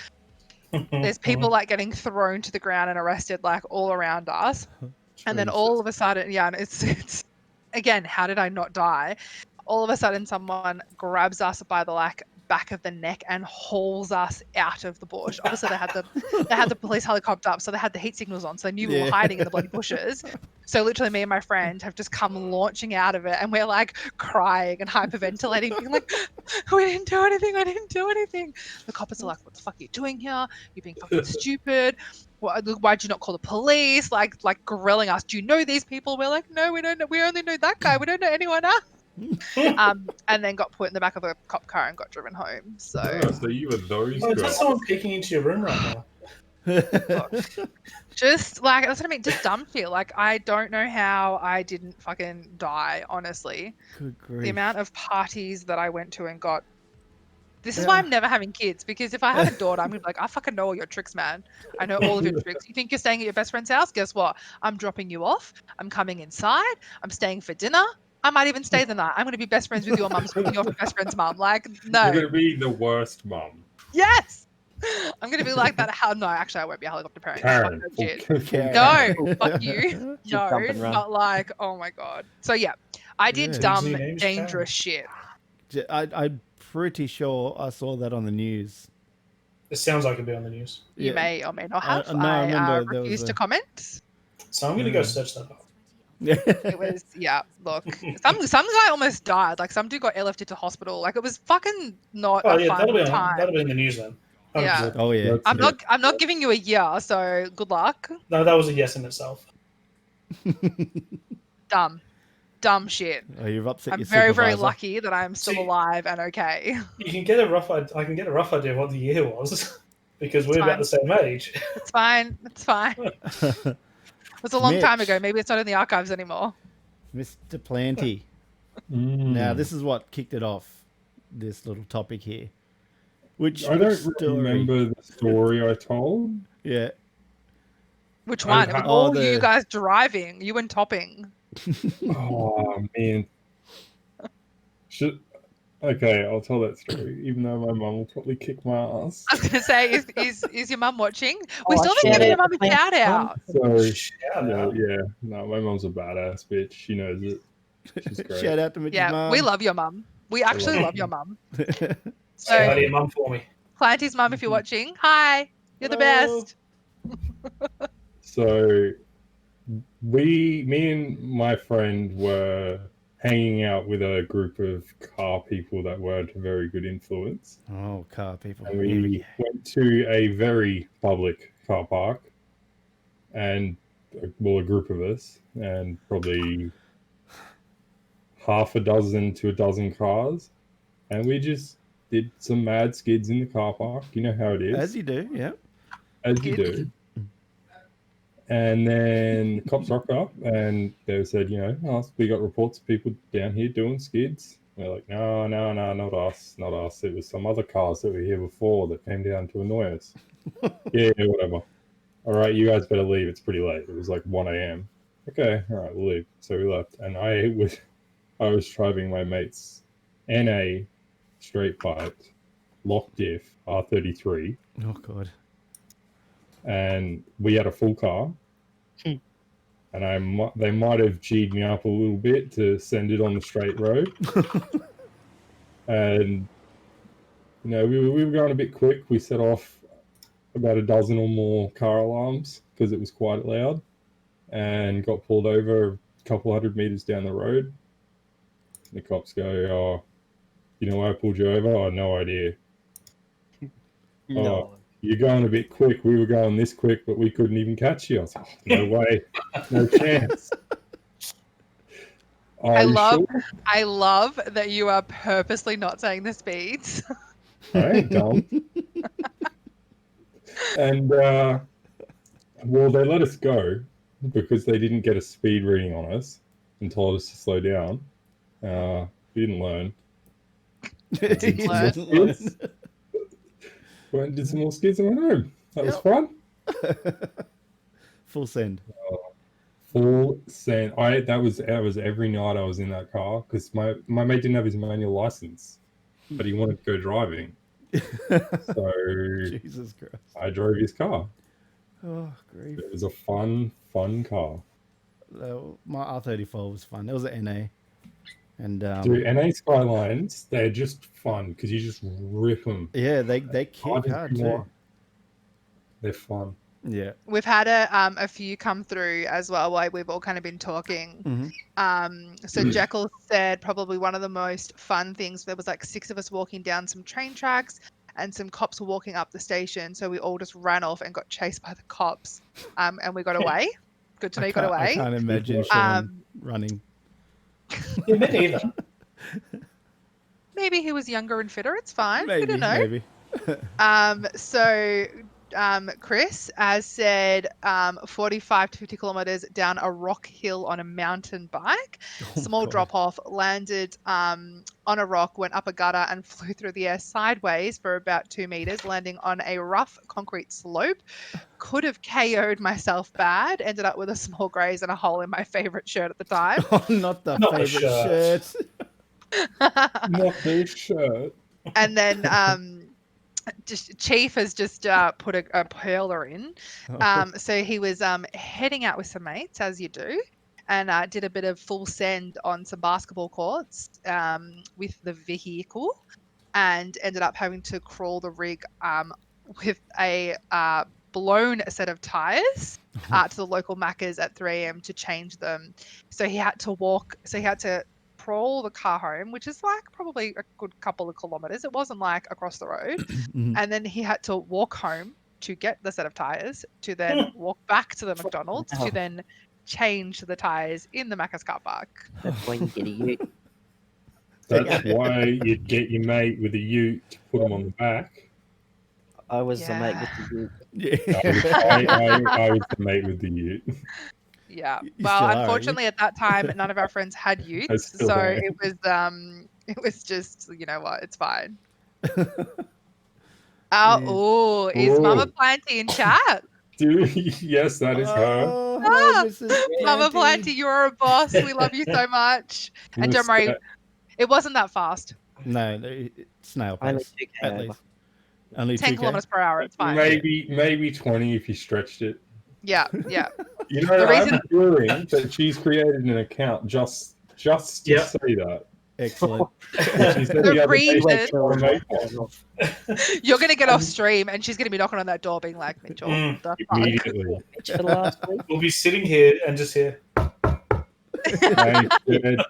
There's people like getting thrown to the ground and arrested like all around us. And then all of a sudden, yeah, and it's again, how did I not die? All of a sudden someone grabs us by the like back of the neck and hauls us out of the bush. Obviously they had the police helicopter up, so they had the heat signals on, so they knew we were hiding in the bloody bushes. So literally me and my friend have just come launching out of it, and we're like crying and hyperventilating, being like, we didn't do anything. The coppers are like, what the fuck are you doing here? You're being fucking stupid. Why'd you not call the police? Like grilling us. Do you know these people? We're like, no, we don't know. We only know that guy. We don't know anyone else. And then got put in the back of a cop car and got driven home. So So you were those Oh, is that girls. someone peeking into your room right now? just like that's what I mean, just dumb shit. Like I don't know how I didn't fucking die, honestly. Good grief. The amount of parties that I went to and got. This is why I'm never having kids, because if I have a daughter, I'm gonna be like, I fucking know all your tricks, man. I know all of your tricks. You think you're staying at your best friend's house? Guess what? I'm dropping you off. I'm coming inside. I'm staying for dinner. I might even stay the night. I'm gonna be best friends with your best friend's mum. Like, no. You're gonna be the worst mum. Yes. I'm gonna be like that. How? No, actually, I won't be a helicopter parent. Karen. Fuck that shit. Karen. No, fuck you. No, jump and run. but like, oh my god. So yeah, I did Yeah. dumb, Easy names, dangerous shit. I'm pretty sure I saw that on the news. It sounds like it'd be on the news. You Yeah. may or may not have. no, I remember there was refuse a- to comment. So I'm going to go search that up. It was look. Some guy almost died. Like some dude got airlifted to hospital. Like it was fucking not Oh, a yeah, fun time. that'll be in the news then. 100%. Yeah. Oh yeah. I'm not giving you a year, so good luck. No, that was a yes in itself. Dumb shit. Oh, you've upset I'm your very supervisor. lucky that I'm still See- alive and okay. You can get a rough. I can get a rough idea of what the year was because we're about the same age. It's fine. It's fine. It was a long time ago. Maybe it's not in the archives anymore. Mr. Planty. Now this is what kicked it off. This little topic here. Which I don't story? remember the story I told. Yeah. Which I one? It ha- was all Oh, you the- guys driving. You and topping. Oh man. Should Okay, I'll tell that story, even though my mum will probably kick my ass. I was going to say, is your mum watching? We Oh, still need to shout give your out mum to a Planty's shout mum. out. So, Shout out. yeah, no, my mum's a badass bitch. She knows it. She's great. Shout out to Mitch's Yeah, mum. we love your mum. We actually love your mum. Say hi to So, your mum for me. Planty's mum, if you're watching, hi, you're the Hello. best. So, me and my friend were hanging out with a group of car people that weren't a very good influence. Oh, car people. And Here we we went to a very public car park, and well, a group of us, and probably half a dozen to a dozen cars, and we just did some mad skids in the car park. You know how it is, As you do, yeah. as you do. And then cops rocked up, and they said, oh, we got reports of people down here doing skids. We're like, no, not us. It was some other cars that were here before that came down to annoy us. Yeah, whatever. All right, you guys better leave. It's pretty late. It was like 1 a.m. Okay, all right, we'll leave. So we left, and I was driving my mate's NA straight pipe, lock diff R33, Oh, God. and we had a full car. And they might have G'd me up a little bit to send it on the straight road. And, we were going a bit quick. We set off about a dozen or more car alarms because it was quite loud, and got pulled over a couple 100 meters down the road. The cops go, oh, you know why I pulled you over? Oh, no idea. No. You're going a bit quick. We were going this quick, but we couldn't even catch you. I was like, no way. No chance. I Sure? I love that you are purposely not saying the speeds. I ain't dumb. And, well, they let us go because they didn't get a speed reading on us and told us to slow down. We didn't learn. You learn. didn't learn. Went and did some more skids and went home. That was Yep. fun. Full send. Full send. That was every night I was in that car because my mate didn't have his manual license, but he wanted to go driving. So Jesus Christ. I drove his car. Oh, grief. It was a fun car. My R34 was fun. That was an NA. And Dude, NA Skylines, they're just fun because you just rip them. yeah, they kick hard too. They're fun. Yeah. We've had a few come through as well while we've all kind of been talking. Mhm. So Jekyll said probably one of the most fun things, there was like 6 of us walking down some train tracks and some cops were walking up the station. So we all just ran off and got chased by the cops, and we got away. Good to know you got I away. can't imagine Sean running. Yeah, me neither. Maybe he was younger and fitter. It's fine. We Maybe, don't know. maybe. So Chris has said 45 to 50 kilometers down a rock hill on a mountain bike. Small God. drop off, landed on a rock, went up a gutter and flew through the air sideways for about 2 meters, landing on a rough concrete slope. Could have KO'd myself bad. Ended up with a small graze and a hole in my favorite shirt at the time. Oh, not the Not the favorite shirt. shirt. Not their shirt. And then Chief has just put a perler in. So he was heading out with some mates, as you do, and did a bit of full send on some basketball courts with the vehicle, and ended up having to crawl the rig with a blown set of tires to the local Macca's at 3 a.m. to change them. So he had to crawl the car home, which is like probably a good couple of kilometers. It wasn't like across the road. And then he had to walk home to get the set of tires, to then walk back to the McDonald's, to then change the tires in the Macca's car park. That's why you get a ute. That's why you'd get your mate with a ute to put him on the back. I was the mate Yeah. with the ute. Yeah. I was the mate with the ute. Yeah. You Well, still are, unfortunately, at that time, none of our friends had utes, still so am. it was just, you know what, it's fine. Jeez. Is Mama Ooh. Planty in chat? Dude, yes, that is her. Oh, Ah, hi, Mrs. Mama Planty. Planty, you're a boss. We love you so much. And don't worry, it wasn't that fast. No, snail Only pace 2k at over. least. Only 10 2K. kilometers per hour. It's fine. Maybe 20 if you stretched it. Yeah. You know, The I reason- have a feeling that she's created an account just to Yep. say that. Excellent. She said The the other day reason- she wanted to make one. You're going to get off stream and she's going to be knocking on that door being like, Mitchell, Mm. the fuck? Immediately. Mitch for the last week. We'll be sitting here and just here. Thanks, dude.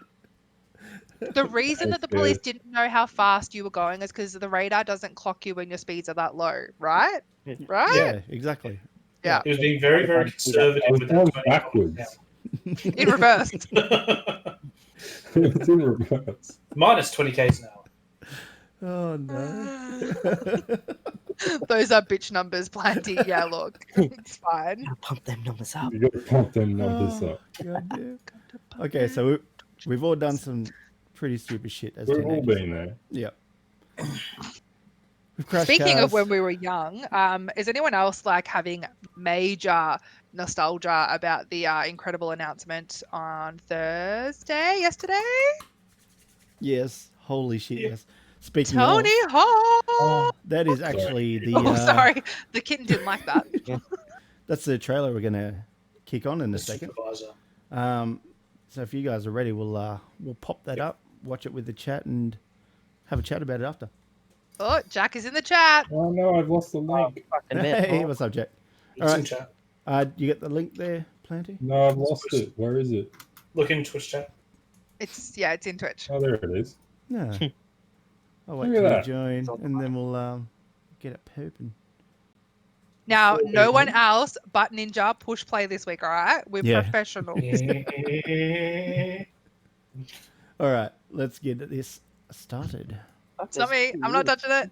The reason that the That's police good. didn't know how fast you were going is because the radar doesn't clock you when your speeds are that low, right? Right? Yeah, exactly. Yeah. He was being very, very conservative I was with going the 20 backwards. In reverse. It's in reverse. Minus 20 k's an hour. Oh no. Those are bitch numbers, Planty. Yeah, look, it's fine. Gotta pump them numbers up. You got to pump them numbers Oh, up. goddamn. Okay, so we've all done some pretty stupid shit as We've all teenagers. been there. Yep. We've crashed Speaking of cars. when we were young, is anyone else like having major nostalgia about the incredible announcement on yesterday? Yes. Holy shit, Yeah. yes. Speaking Tony of, Hawk. that is actually the Oh, sorry, the kitten didn't like that. that's the trailer we're gonna kick on in a second. Supervisor. So if you guys are ready, we'll pop that up, watch it with the chat, and have a chat about it after. Oh, Jack is in the chat. Oh no, I've lost the link. Fucking bit. Hey, what's up, Jack? It's in right. chat. You get the link there, Planty? No, I've lost it. Where is it? Look in Twitch chat. It's in Twitch. Oh, there it is. No. I'll wait Look at till you that. join, and then we'll get it pooping. Now, Before no we- one else but Ninja push play this week, all right? We're Yeah. professionals. All right, let's get this started. Fuck, It's not there's me. I'm not touching it.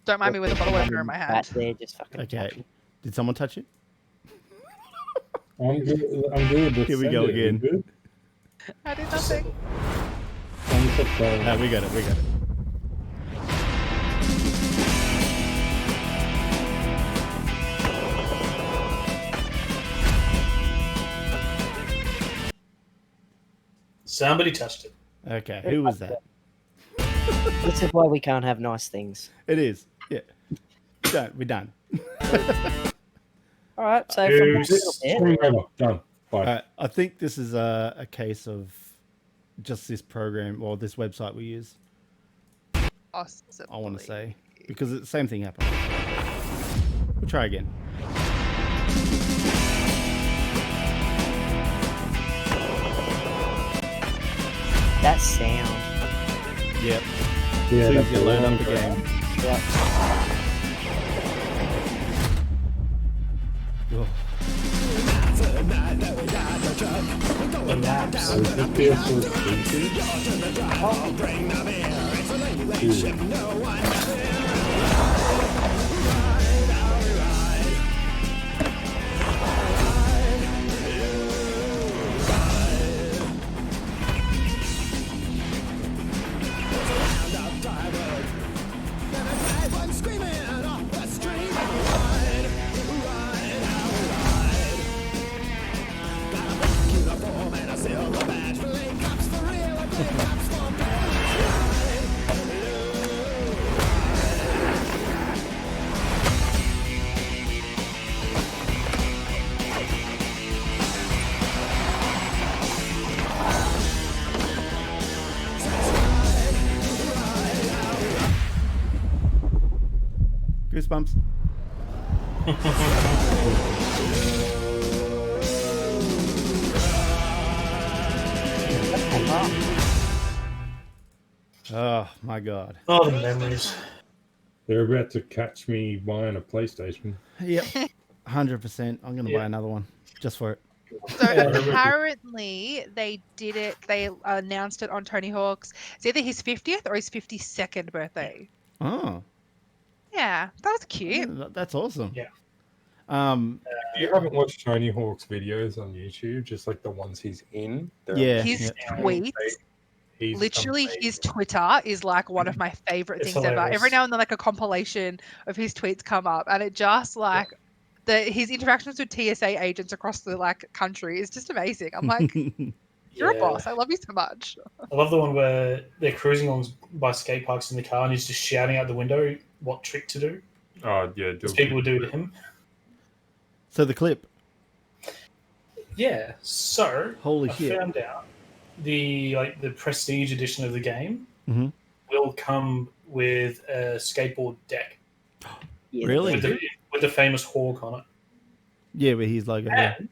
Don't mind me with a bottle opener in my Bat hand. there, just fucking Okay. Did someone touch it? I'm good. I'm good. Just Here we send go it. You again. good? I did nothing. Thumbs up, phone. No, we got it. We got it. Somebody touched it. Okay, who was that? This is why we can't have nice things. It is. Yeah. Done. We're done. All right, so Who's- from what we've Stream over. Done. Bye. I think this is a case of just this program or this website we use. Possibly. I want to say because the same thing happened. We'll try again. that sound. Yep. Yeah, As soon as that's you the load one up the for- game. Yep. Oh, So is this PS4 exclusive? goosebumps. Oh my god. Oh, the memories. They're about to catch me buying a PlayStation. Yep. 100%. I'm gonna Yeah. buy another one just for it. So Yeah. apparently they did it. They announced it on Tony Hawk's. It's either his 50th or his 52nd birthday. Oh, Yeah, that was cute. that's awesome. Yeah. If you haven't watched Tony Hawk's videos on YouTube, just like the ones he's in, they're Yeah. His amazing. tweets, He's literally amazing. his Twitter is like one of my favorite It's things ever. hilarious. Every now and then, like a compilation of his tweets come up, and it just like his interactions with TSA agents across the like country is just amazing. I'm like, You're a Yeah. boss. I love you so much. I love the one where they're cruising on by skate parks in the car and he's just shouting out the window what trick to do. Oh yeah, As people would do to him. So the clip. Yeah. So Holy I shit. found out the prestige edition of the game Mhm. will come with a skateboard deck Yeah, Really? with the famous hawk on it. Yeah, but he's like, yeah. And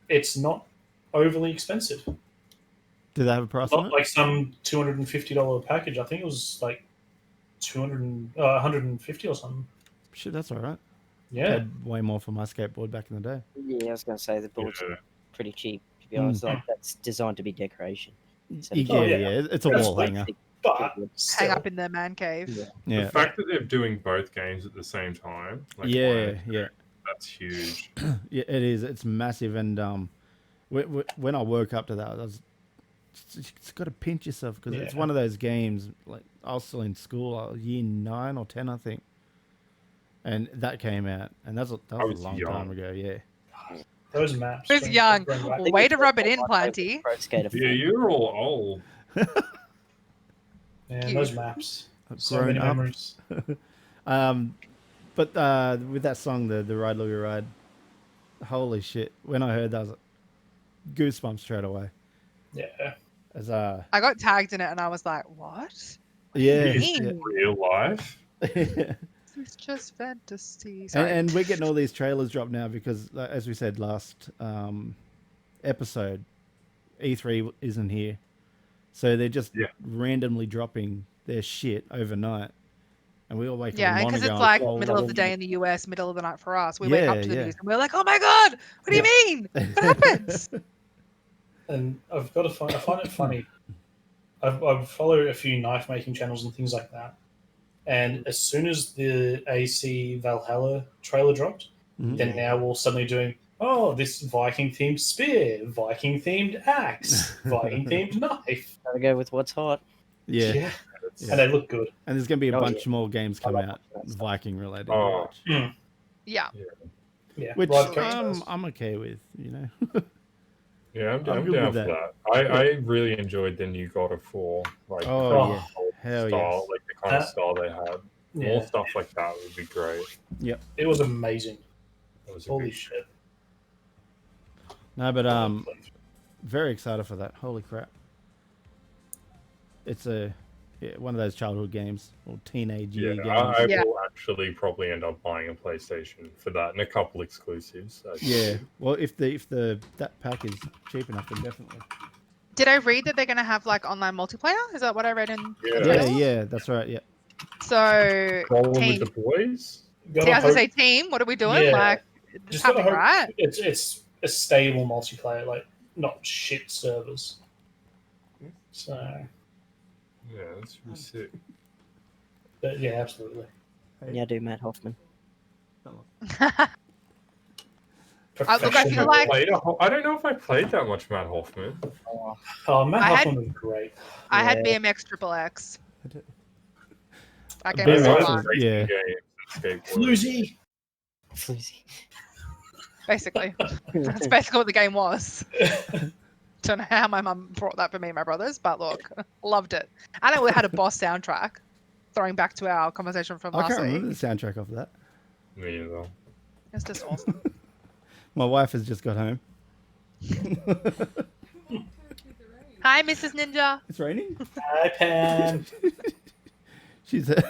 it's not overly expensive. Do they have a price on Not it? like some $250 package. I think it was like 150 or something. Shit, that's all right. Yeah. Paid way more for my skateboard back in the day. Yeah, I was going to say the board's Yeah. pretty cheap. To be Mm. honest, like that's designed to be decoration. So Yeah, Oh, yeah, yeah. It's a That's wall like- hanger. But Hang still, up in the man cave. Yeah. Yeah, The fact that they're doing both games at the same time, like yeah, one and two, yeah. that's huge. Yeah, it is. It's massive, and when I woke up to that, I was it's got to pinch yourself because it's Yeah. one of those games. Like I was still in school, I was year 9 or 10, I think, and that came out, and that was a was long young. time ago. Yeah, those maps. Who's bring- young? bring back- think Way it's to rub it in, my favourite Planty. Pro Skater Yeah, 4. you're all old. Man, those maps. I've So grown many up. memories. But with that song, the Ride Louie Ride, holy shit! When I heard that, I was like, goosebumps straight away. Yeah. As I got tagged in it and I was like, what? yeah, Is yeah. it real life? It's just fantasy. Sorry. And we're getting all these trailers dropped now because, as we said last episode, E3 isn't here, so they're just randomly dropping their shit overnight, and we all wake Yeah, up. and because it's like middle of the day in the US, middle of the night for us. We wake up to the news and we're like, oh my God, what do you mean? What happens? And I find it funny. I follow a few knife making channels and things like that. And as soon as the AC Valhalla trailer dropped, then now we're suddenly doing, oh, this Viking themed spear, Viking themed axe, Viking themed knife. Gotta go with what's hot. Yeah. Yeah. And they look good. And there's going to be a Oh, bunch yeah. more games come love out, that stuff. Viking related, to Oh. watch, Yeah. Yeah. which Ride coasters. I'm okay with, you know. Yeah, I'm I'm down good for with that. I really enjoyed the new God of War, like Oh, the yeah. whole Hell style, yes. like the kind of style they had. More Yeah. stuff like that would be great. It was amazing. That was a Holy big shit. No, but very excited for that. Holy crap! It's one of those childhood games or teenage year Yeah, games. I Yeah. will actually probably end up buying a PlayStation for that and a couple exclusives. Yeah. Well, if that pack is cheap enough, then definitely. Did I read that they're going to have like online multiplayer? Is that what I read in? Yeah. Yeah, yeah, that's right. Yeah. So, Rolling with team. the boys. Gotta Yeah, I was going to hope- say, team, what are we doing? Yeah. Like, it's just gotta happening, hope right? it's a stable multiplayer, like not shit servers. So, Yeah, that's really sick. but yeah, absolutely. Yeah, do Matt Hoffman. Look, I feel Professional. like- I don't know if I played that much Matt Hoffman. Oh, Matt I had- Hoffman was great. I had Yeah. BMX Triple X. That game BMX was was- fun, yeah. Floozy. Floozy. basically. That's basically what the game was. Don't know how my mum brought that for me and my brothers, but look, loved it. And it had a boss soundtrack, throwing back to our conversation from I last can't week. remember the soundtrack of that. Me either. It's just awesome. My wife has just got home. Hi, Mrs. Ninja. It's raining. Hi, Pam. She's good.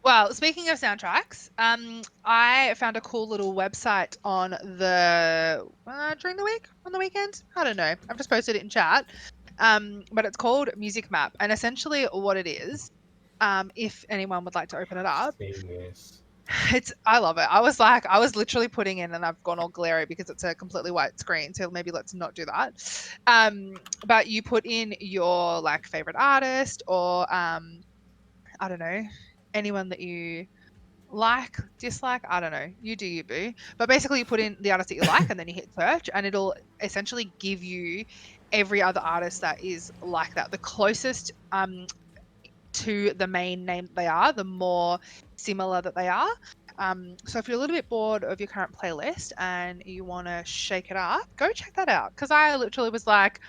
Well, speaking of soundtracks, I found a cool little website on the during the week, on the weekend. I don't know. I've just posted it in chat. But it's called Music Map, and essentially what it is, if anyone would like to open it up, Yes. I love it. I was literally putting in, and I've gone all glary because it's a completely white screen. So maybe let's not do that. But you put in your like favorite artist or I don't know, anyone that you like, dislike. I don't know. You do you, boo. But basically, you put in the artist that you like, and then you hit search, and it'll essentially give you every other artist that is like that. The closest to the main name that they are, the more similar that they are. So if you're a little bit bored of your current playlist and you want to shake it up, go check that out. Because I literally was like,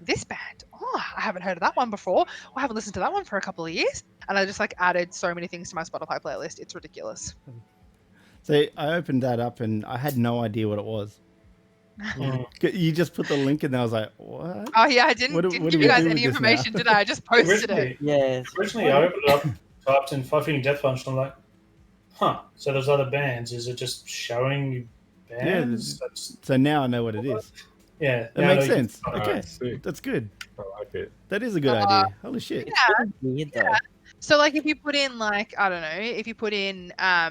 this band, oh, I haven't heard of that one before. I haven't listened to that one for a couple of years. And I just like added so many things to my Spotify playlist. It's ridiculous. So I opened that up and I had no idea what it was. You just put the link in there. I was like, what? Oh yeah, I didn't What give do you we guys do any with this now? information, did I? I just posted it. Originally, Yeah. originally I opened it up, typed in Five Finger Death Punch, and I'm like, huh, so there's other bands. Is it just showing you bands? So now I know what it is. Yeah. That now makes I know sense. Oh, Okay, sick. that's good. I like it. That is a good idea. Holy shit. Yeah. Weird though. So like if you put in like, I don't know, if you put in I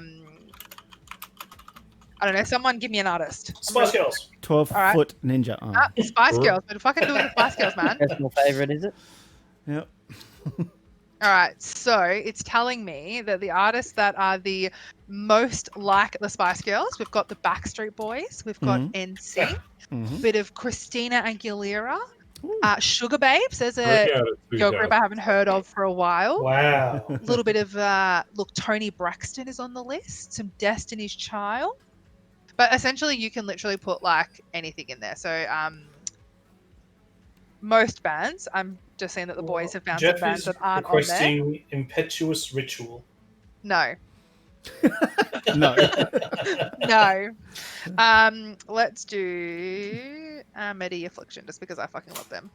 don't know, someone give me an artist. Spice Girls. 12-foot ninja arm. Spice Girls, but fucking doing the Spice Girls, man. Personal favorite, is it? Yep. All right, so it's telling me that the artists that are the most like the Spice Girls, we've got the Backstreet Boys, we've got NSYNC, Mhm. bit of Christina Aguilera, Ooh. Sugar Babes. There's a Break out at girl group I haven't heard of for a while. Wow. A little bit of look, Tony Braxton is on the list. Some Destiny's Child, but essentially you can literally put like anything in there. So most bands, I'm just saying that the boys have found some Jeff bands is that aren't on there. requesting Impetuous Ritual. No. No. No. Let's do Amity Affliction, just because I fucking love them.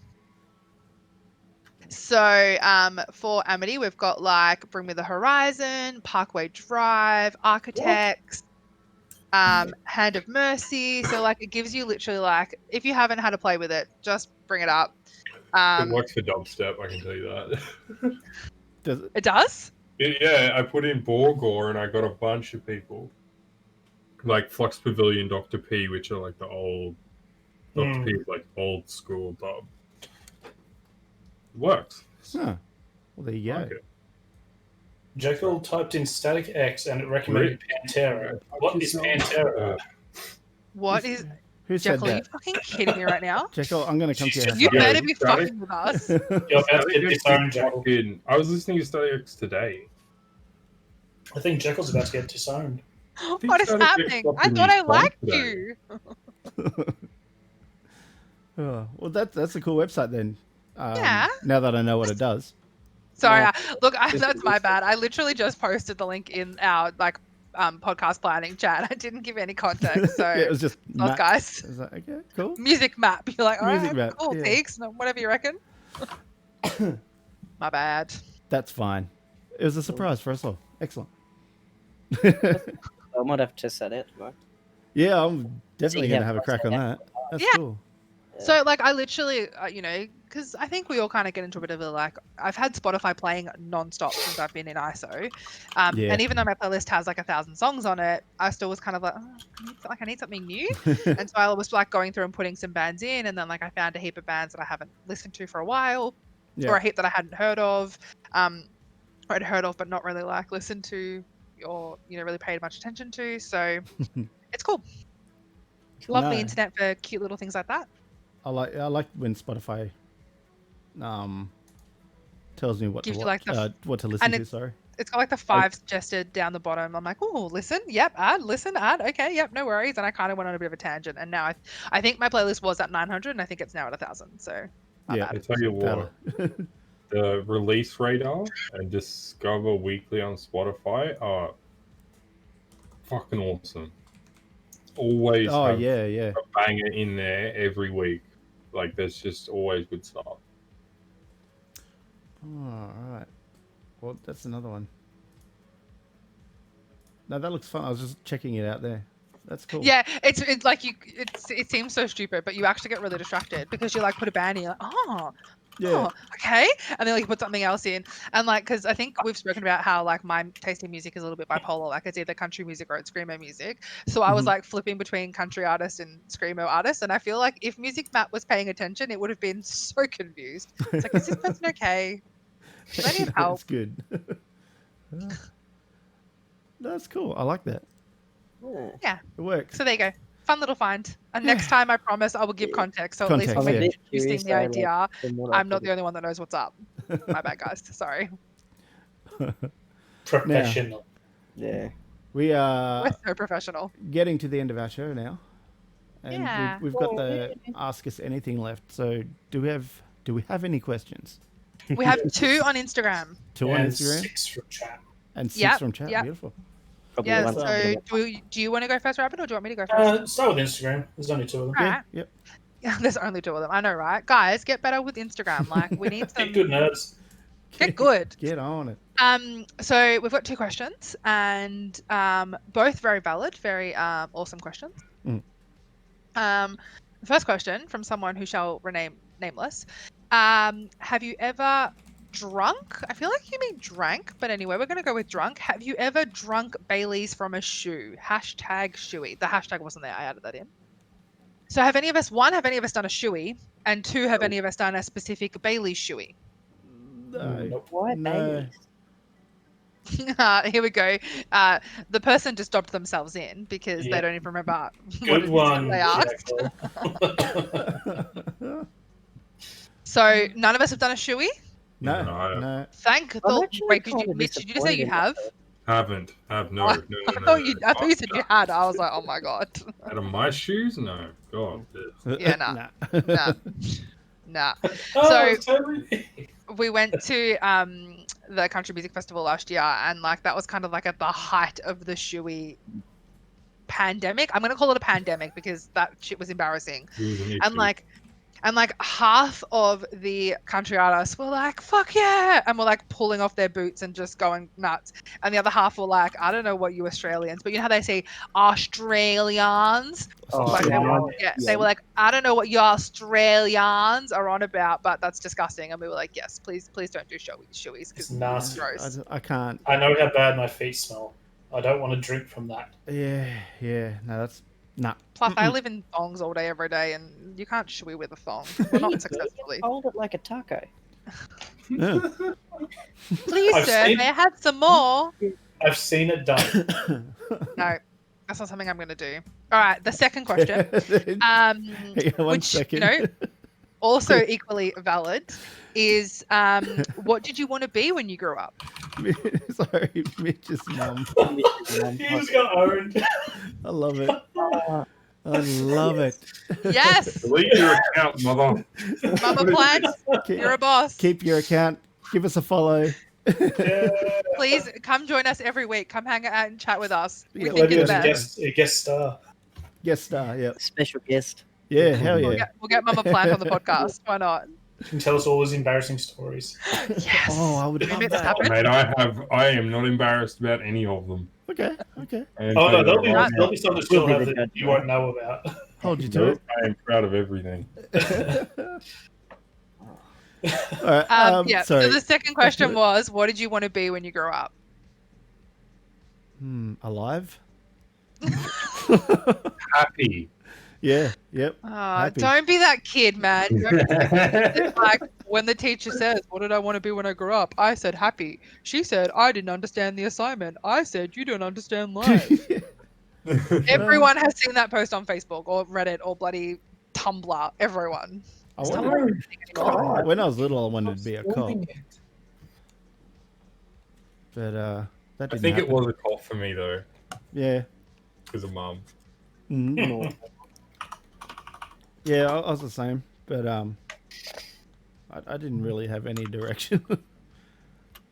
So for Amity, we've got like Bring Me the Horizon, Parkway Drive, Architects, Hand of Mercy. So like it gives you literally like, if you haven't had to play with it, just bring it up. It works for dubstep, I can tell you that. Does it? It does? Yeah, I put in Borgor and I got a bunch of people. Like Flux Pavilion, Dr. P, which are like the old... Dr. P is like old school dub. Works. Huh. Well, there you I go. like it. Jekyll typed in Static X and it recommended Pantera. What is Pantera? What is... Who said Jekyll, are you that? fucking kidding me right now? Jekyll, I'm going to come to your house. You Yeah, better be Static- fucking with us. You're about to get disowned, Jekyll. I was listening to Static X today. I think Jekyll's about to get disowned. What is Static X happening? I fucking thought I fun liked today. you. Oh, well, that's a cool website then. Yeah. Now that I know what it does. Sorry, Yeah. look, that's my bad. I literally just posted the link in our like podcast planning chat. I didn't give any context, so Yeah, it was just lots, map. guys. I was like, okay, cool. Music map. You're like, all Music right, map, cool, yeah. Teeks, whatever you reckon. My bad. That's fine. It was a surprise for us all. Excellent. I might have to test that out tomorrow. Yeah, I'm definitely See going to how have a crack on fast that. That's Yeah. cool. So like, I literally, because I think we all kind of get into a bit of a like, I've had Spotify playing non-stop since I've been in ISO, Yeah. and even though my playlist has like 1,000 songs on it, I still was kind of like, I need something new. And so I was like going through and putting some bands in, and then like I found a heap of bands that I haven't listened to for a while, Yeah. or a heap that I hadn't heard of, or I'd heard of but not really like listened to, or really paid much attention to. So it's cool. Love the No. internet for cute little things like that. I like when Spotify tells me what Gives to you, watch, like, the what to listen and to. it's- Sorry. It's got like the 5 suggested down the bottom. I'm like, oh, listen, yep, add, listen, add, okay, yep, no worries. And I kind of went on a bit of a tangent, and now I think my playlist was at 900, and I think it's now at 1,000. So my Yeah. I bad. tell you what, That'll- the Release Radar and Discover Weekly on Spotify are fucking awesome. Always Oh have yeah. a banger in there every week. Like there's just always good stuff. Oh, all right. Well, that's another one. No, that looks fun. I was just checking it out there. That's cool. Yeah, it's like it seems so stupid, but you actually get really distracted because you like put a band in, you're like, oh, okay, and then like you put something else in, and like because I think we've spoken about how like my taste in music is a little bit bipolar. Like it's either country music or it's screamo music. So I was Mhm. like flipping between country artists and screamo artists, and I feel like if Music Map was paying attention, it would have been so confused. It's like, is this person okay? Do I need help? That's good. That's cool. I like that. Yeah. It works. So there you go. Fun little find. And next time, I promise I will give context. So at least Context, when yeah. we're I'm a bit introducing curious, the though, idea, from what I've I'm not heard. the only one that knows what's up. My bad, guys. Sorry. Professional. Yeah. We are We're so professional. getting to the end of our show now, and Yeah. we've got the Ask Us Anything left. So do we have any questions? We have 2 on Instagram. 2 on And Instagram 6 from chat. and 6 Yep, from chat. yep. Beautiful. Probably Yeah. one. So do you want to go first, Rabbit, or do you want me to go first? Start with Instagram. There's only 2 of them. All Yeah. right. Yep. Yeah, there's only 2 of them. I know, right? Guys, get better with Instagram. Like, we need some. Get good nerds. Get good. Get on it. So we've got 2 questions, and both very valid, very awesome questions. Mm. The first question from someone who shall remain nameless. Have you ever drunk? I feel like you mean drank, but anyway, we're going to go with drunk. Have you ever drunk Baileys from a shoe? Hashtag shoey. The hashtag wasn't there. I added that in. So have any of us, 1, have any of us done a shoey? And 2, have any of us done a specific Bailey's shoey? No. Nope. Why No. Baileys? Here we go. The person just stopped themselves in because Yeah. they don't even remember what Good it is one. they asked. Jackal. So none of us have done a shoey? No. No. No. Thank I'm the actually wait, did you, kinda Mitch, did you just say you disappointed. have? Haven't. Have no. I no, no, I no, thought no. you said you had. I was like, oh my god. Out of my shoes? No. God. ugh. Yeah, nah. Nah. Oh, So- totally. We went to the country music festival last year, and like that was kind of like at the height of the shoey pandemic. I'm gonna call it a pandemic because that shit was embarrassing. It was an issue. And like half of the country artists were like, fuck yeah, and were like pulling off their boots and just going nuts, and the other half were like, I don't know what you Australians, but you know how they say Australians, Oh, like, yeah. they were like, I don't know what you Australians are on about, but that's disgusting. And we were like, yes, please don't do shoeys It's because nasty. gross. I can't. I know how bad my feet smell. I don't want to drink from that. Yeah. No, that's nah. Plus, I live in thongs all day, every day, and you can't shoey with a thong. Well, not successfully. Hold it like a taco. Yeah. Please, I've sir, seen- may I have some more? I've seen it done. No, that's not something I'm going to do. All right, the second question, Hang on 1 which, second. you know, also equally valid, is what did you want to be when you grew up? Sorry, Mitch's mum. You just got owned. I love it. I love it. Yes, Delete your account, mother. Mama Plant, Keep, you're a boss. keep your account. Give us a follow. Yeah. Please come join us every week. Come hang out and chat with us. We Yeah, think Maybe you're as the a best. guest star. Guest star, yeah. Special guest. Yeah, hell We'll yeah. get Mama Plant on the podcast. Why not? You can tell us all his embarrassing stories. Yes. Oh, I would Can we love make this that. happen? Mate, I am not embarrassed about any of them. Okay. Oh I am no, proud there'll of be, all of there'll them. be some that still We'll have be that the you won't know about. Hold you to Nope, I am proud of everything. it. All right, Yeah. sorry. So the second question was, what did you want to be when you grew up? Alive? Happy. Yeah, yep. Don't be that kid, man. It's like when the teacher says, "What did I want to be when I grew up?" I said happy. She said, "I didn't understand the assignment." I said, "You don't understand life." Everyone has seen that post on Facebook or Reddit or bloody Tumblr. Everyone. I Is wanted- Tumblr even a thing anymore? when I was little, I wanted to be a cop, but that I didn't think it happen. was a cop for me though, Yeah. because of mum. Mhm. Yeah, I was the same, but I didn't really have any direction.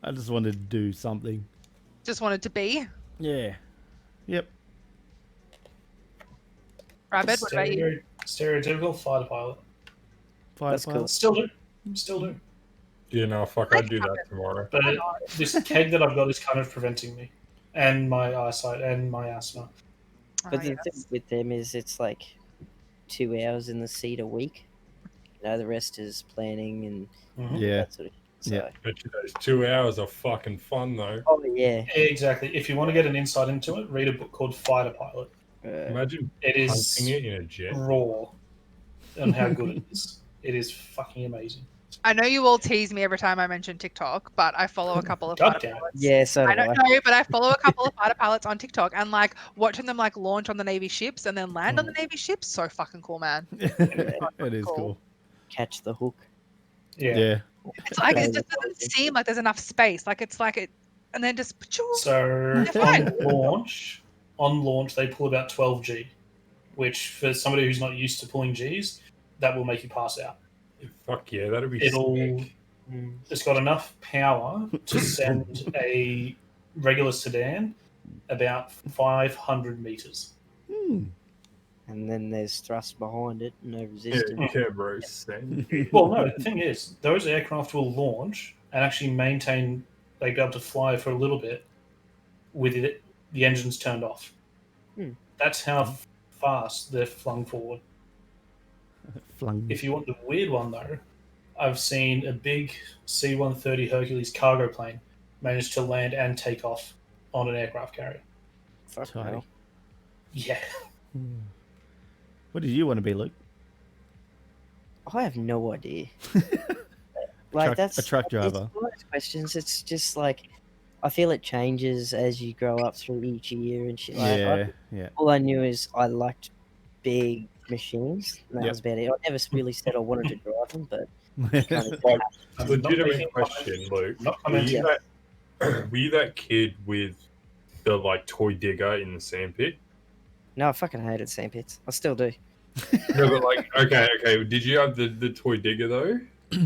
I just wanted to do something. Just wanted to be. Yeah. Yep. Rabbit, what about you? Stereotypical fighter pilot. Fire That's cool. pilot. Still do. Still do. Yeah, no, fuck, I'd do that tomorrow. But this keg that I've got is kind of preventing me. And my eyesight and my asthma. But Oh, the yes. thing with them is it's like 2 hours in the seat a week. You know, the rest is planning and Mhm. Yeah. that sort of so, Yeah. Bet you those 2 hours are fucking fun though. Oh, yeah. Exactly. If you want to get an insight into it, read a book called Fighter Pilot. Imagine It is hunting it in a jet. raw on how good it is. It is fucking amazing. I know you all tease me every time I mention TikTok, but I follow a couple of God fighter damn it. pilots. Yeah, so I do don't know, but I follow a couple of fighter pilots on TikTok, and like watching them like launch on the Navy ships and then land on the Navy ships, so fucking cool, man. It is Cool. cool. Catch the hook. Yeah. Yeah. It's like it just doesn't seem like there's enough space. Like it's like and then just So They're fine. on launch, they pull about 12G, which for somebody who's not used to pulling Gs, that will make you pass out. Fuck yeah, that'd be It'll. sick. It's got enough power to send a regular sedan about 500 meters. And then there's thrust behind it, no resistance. Yeah, bro. Same. Well, no, the thing is, those aircraft will launch and actually maintain, they'll be able to fly for a little bit with it, the engines turned off. That's how fast they're flung forward. If you want the weird one, though, I've seen a big C-130 Hercules cargo plane manage to land and take off on an aircraft carrier. Fuck Tiny. no. Yeah. What did you want to be, Luke? I have no idea. A truck driver. It's one of those questions. It's just like I feel it changes as you grow up through each year and shit. Like, Yeah. all I knew is I liked big machines. And that Yep. was about it. I never really said I wanted to drive them, but kind of Like, I'm not making legitimate a question, comment. Luke. Not Were you, commenting. were you that kid with the like toy digger in the sandpit? no, I fucking hated sandpits. I still do. No, but like, okay. Did you have the toy digger though?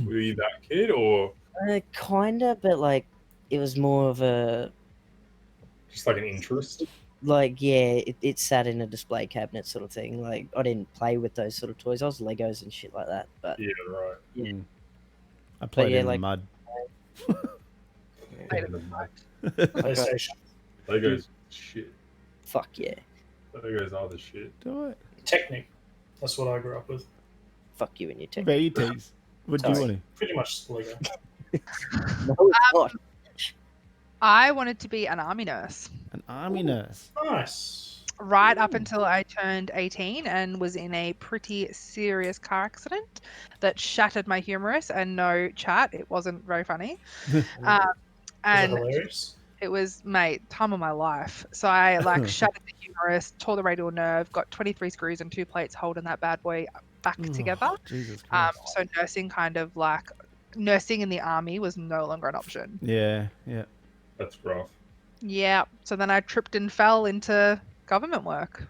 Were you that kid, or Kinda, but like it was more of a just like an interest? like it sat in a display cabinet sort of thing. Like I didn't play with those sort of toys. I was Legos and shit like that. But Yeah, right. Yeah. I played yeah, in like- the mud. PlayStation. Legos shit. fuck yeah, Legos are the shit. Do it. Technic. That's what I grew up with. fuck you and your tech. VTs. What do you Sorry. want Pretty much Lego. No, it's not. I wanted to be an army nurse to? An army nurse. Nice. right up until I turned 18 and was in a pretty serious car accident that shattered my humerus. And no chat, it wasn't very funny. Was it And hilarious? it was, mate, time of my life. So I like shattered the humerus, tore the radial nerve, got 23 screws and 2 plates holding that bad boy back together. Jesus Christ. So nursing kind of like nursing in the army was no longer an option. Yeah. That's rough. Yeah. So then I tripped and fell into government work.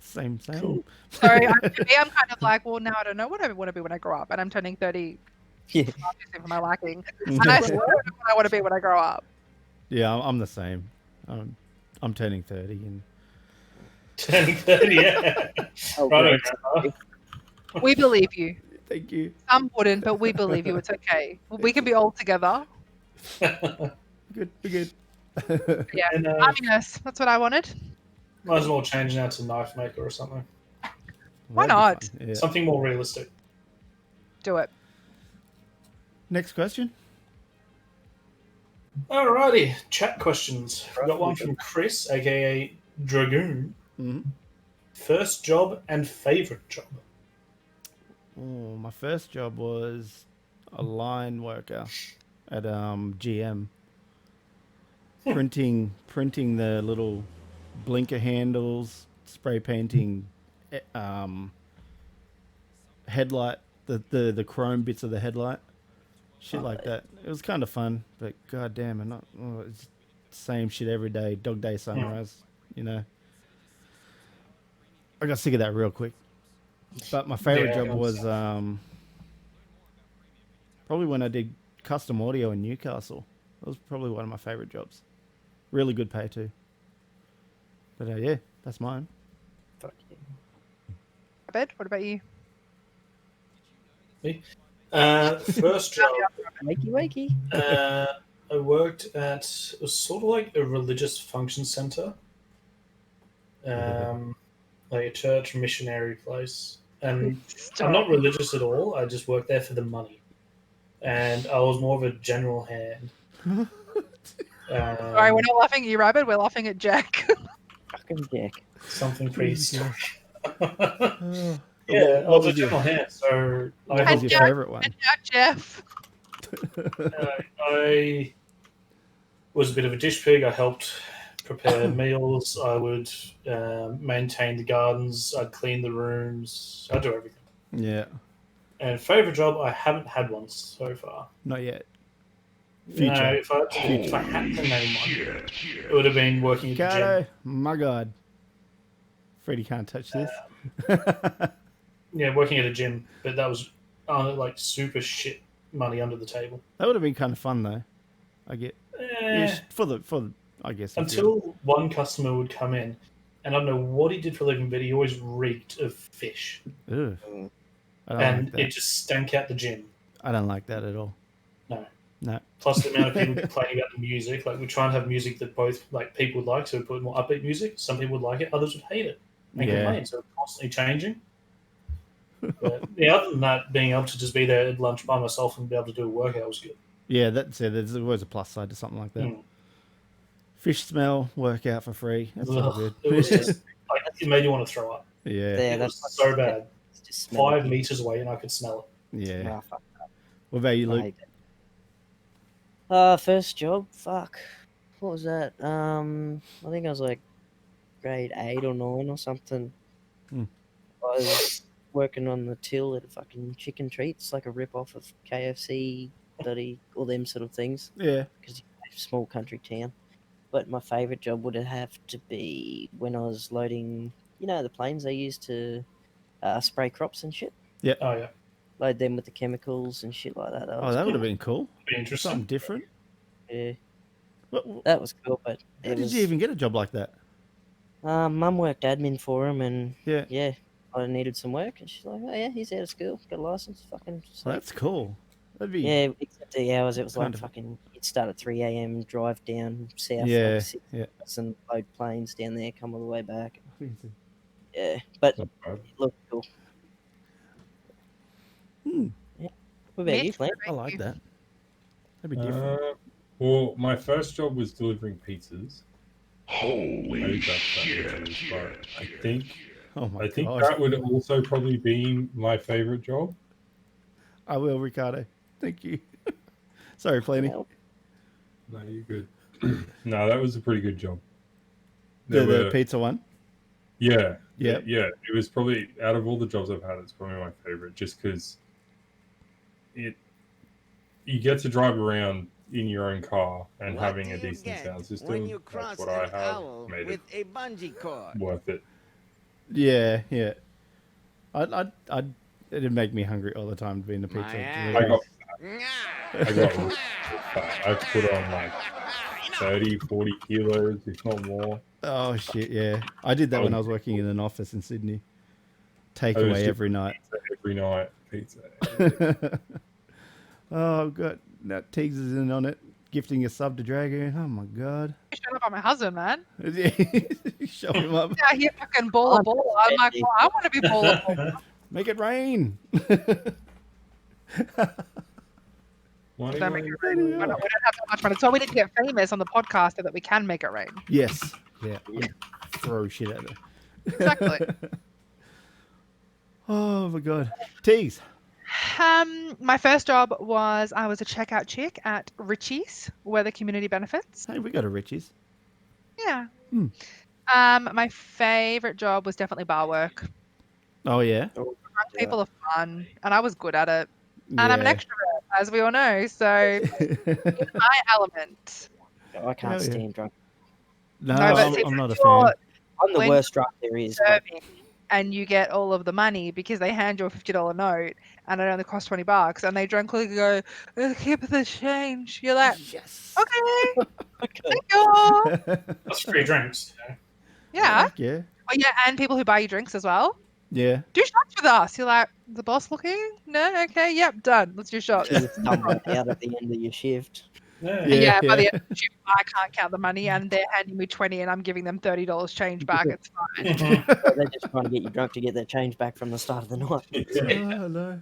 Same. Cool. So to me, I'm kind of like, well, now I don't know what I want to be when I grow up, and I'm turning 30 Yeah. for my liking. And I still don't know what I want to be when I grow up. Yeah, I'm the same. I'm turning 30 and Turning 30, yeah. Oh, Right, great. We believe you. thank you. Some wouldn't, but we believe you. It's okay. We can be all together. Good, we're good. Yeah. And, Army nurse. That's what I wanted. might as well change now to knife maker or something. Why That'd be not? fun, yeah. Something more realistic. Do it. Next question. Alrighty, chat questions. We got one from Chris, aka Dragoon. Mhm. First job and favorite job. Oh, my first job was a line worker at GM. Printing the little blinker handles, spray painting headlight, the chrome bits of the headlight. Shit like that. It was kind of fun, but god damn it, it's the same shit every day. Dog day sunrise, you know. I got sick of that real quick. But my favorite Yeah, job was probably when I did custom audio in Newcastle. That was probably one of my favorite jobs. Really good pay too. But yeah, that's mine. Fuck yeah. Abed, what about you? First job, Wakey. I worked at, it was sort of like a religious function center. Like a church missionary place. And I'm not religious at all. I just worked there for the money. And I was more of a general hand. Sorry, we're not laughing at you, Rabbit. We're laughing at Jack. Fucking Jack. Something prehistoric. Oh, Yeah, I what was a was your, general hand, so what I was your Jack. favorite one? And Jack, Jeff. I was a bit of a dish pig. I helped prepare meals. I would maintain the gardens. I'd clean the rooms. I'd do everything. Yeah, And favorite job, I haven't had one so far. not yet. Future. If I had to name one, it would have been working at the gym. Ricardo, my God. Freddie can't touch this. Yeah, working at a gym, but that was like super shit money under the table. That would have been kind of fun, though. I get for the I guess if Until one customer would come in, and I don't know what he did for a living, but he always reeked of fish, Ugh. I don't and like that. it just stank out the gym. I don't like that at all. No. Plus the amount of people complaining about the music. Like we try and have music that both like people would like, so we put more upbeat music. Some people would like it, others would hate it and complain. So it's constantly changing. But yeah, other than that, being able to just be there at lunch by myself and be able to do a workout was good. Yeah, that's it. There's always a plus side to something like that. Fish smell, workout for free. That's all good. It was just like, it made you want to throw up. Yeah. It was so bad. Just 5 meters away, and I could smell it. Yeah. Oh, fuck that. What about you, I Luke? hate it. First job, fuck. What was that? I think I was like grade 8 or 9 or something. I was working on the till at a fucking chicken treats, like a rip off of KFC, bloody all them sort of things. Yeah. Because it's a small country town. But my favourite job would have to be when I was loading, the planes they use to spray crops and shit. Yeah. Oh yeah. Load them with the chemicals and shit like that. That would have been cool. Be interesting. Something different. Yeah, What, that was cool. But how did you even get a job like that? Mum worked admin for him, and Yeah. I needed some work, and she's like, "Oh yeah, he's out of school, got a license, fucking." Well, that's cool. That'd be Yeah, except the hours, it was like kind of- fucking. You'd start at 3 a.m, drive down south, Yeah, like 6 yeah. hours and load planes down there, come all the way back. Yeah, but Not bad. it looked cool. Hmm. Yeah. What about you, Mitch, Clint? I like that. That'd be different. Well, my first job was delivering pizzas. Holy shit. But I think Oh my I think gosh. that would also probably be my favorite job. I will, Ricardo. Thank you. Sorry, Plenty. Well, No, you're good. No, that was a pretty good job. The pizza one. Yeah, Yeah. yeah. It was probably out of all the jobs I've had, it's probably my favorite, just because you get to drive around in your own car and What having do a you decent get sound system. when you That's cross what an I have owl made with it a bungee cord? worth it. Yeah. It'd make me hungry all the time to be in the pizza. My ass. delivery. I got really fat. I've put on like 30, 40 kilos, if not more. Oh shit, yeah. I did that when I was working in an office in Sydney. I was Takeaway just every night. Every night, pizza. Oh god, now Teagues is in on it, gifting a sub to Dragoon. Oh my god. Shut up on my husband, man. Show him up. Yeah, he fucking ball of ball. I'm like, well, I want to be ball of ball. Make it rain. Why do you Don't want make it to- rain. We don't have that much money. So we need to get famous on the podcast so that we can make it rain. Yes. Yeah. Throw shit at it. Exactly. Oh my god. Teagues. My first job was I was a checkout chick at Richie's, Weather Community Benefits. Hey, we got a Richie's. Yeah. Hmm. My favorite job was definitely bar work. Oh yeah. Drunk people are fun, and I was good at it. And I'm an extrovert, as we all know, so it's my element. I Hell can't yeah. stand drunk. No, No, but see, I'm not a you're fan. I'm the When worst drunk there is. but serving and you get all of the money because they hand you a $50 note and it only costs $20, and they drunkenly go, keep the change. You're like, Yes. okay, Okay. thank you. That's free drinks. Yeah. Yeah. Oh, yeah, and people who buy you drinks as well. Yeah. Do shots with us. You're like, the boss looking? No? Okay, yep, done. Let's do shots. You just tumble out at the end of your shift. Yeah. Yeah. By the end of the shift, I can't count the money, and they're handing me 20, and I'm giving them $30 change back. It's fine. So they're just trying to get you drunk to get their change back from the start of the night. Oh no.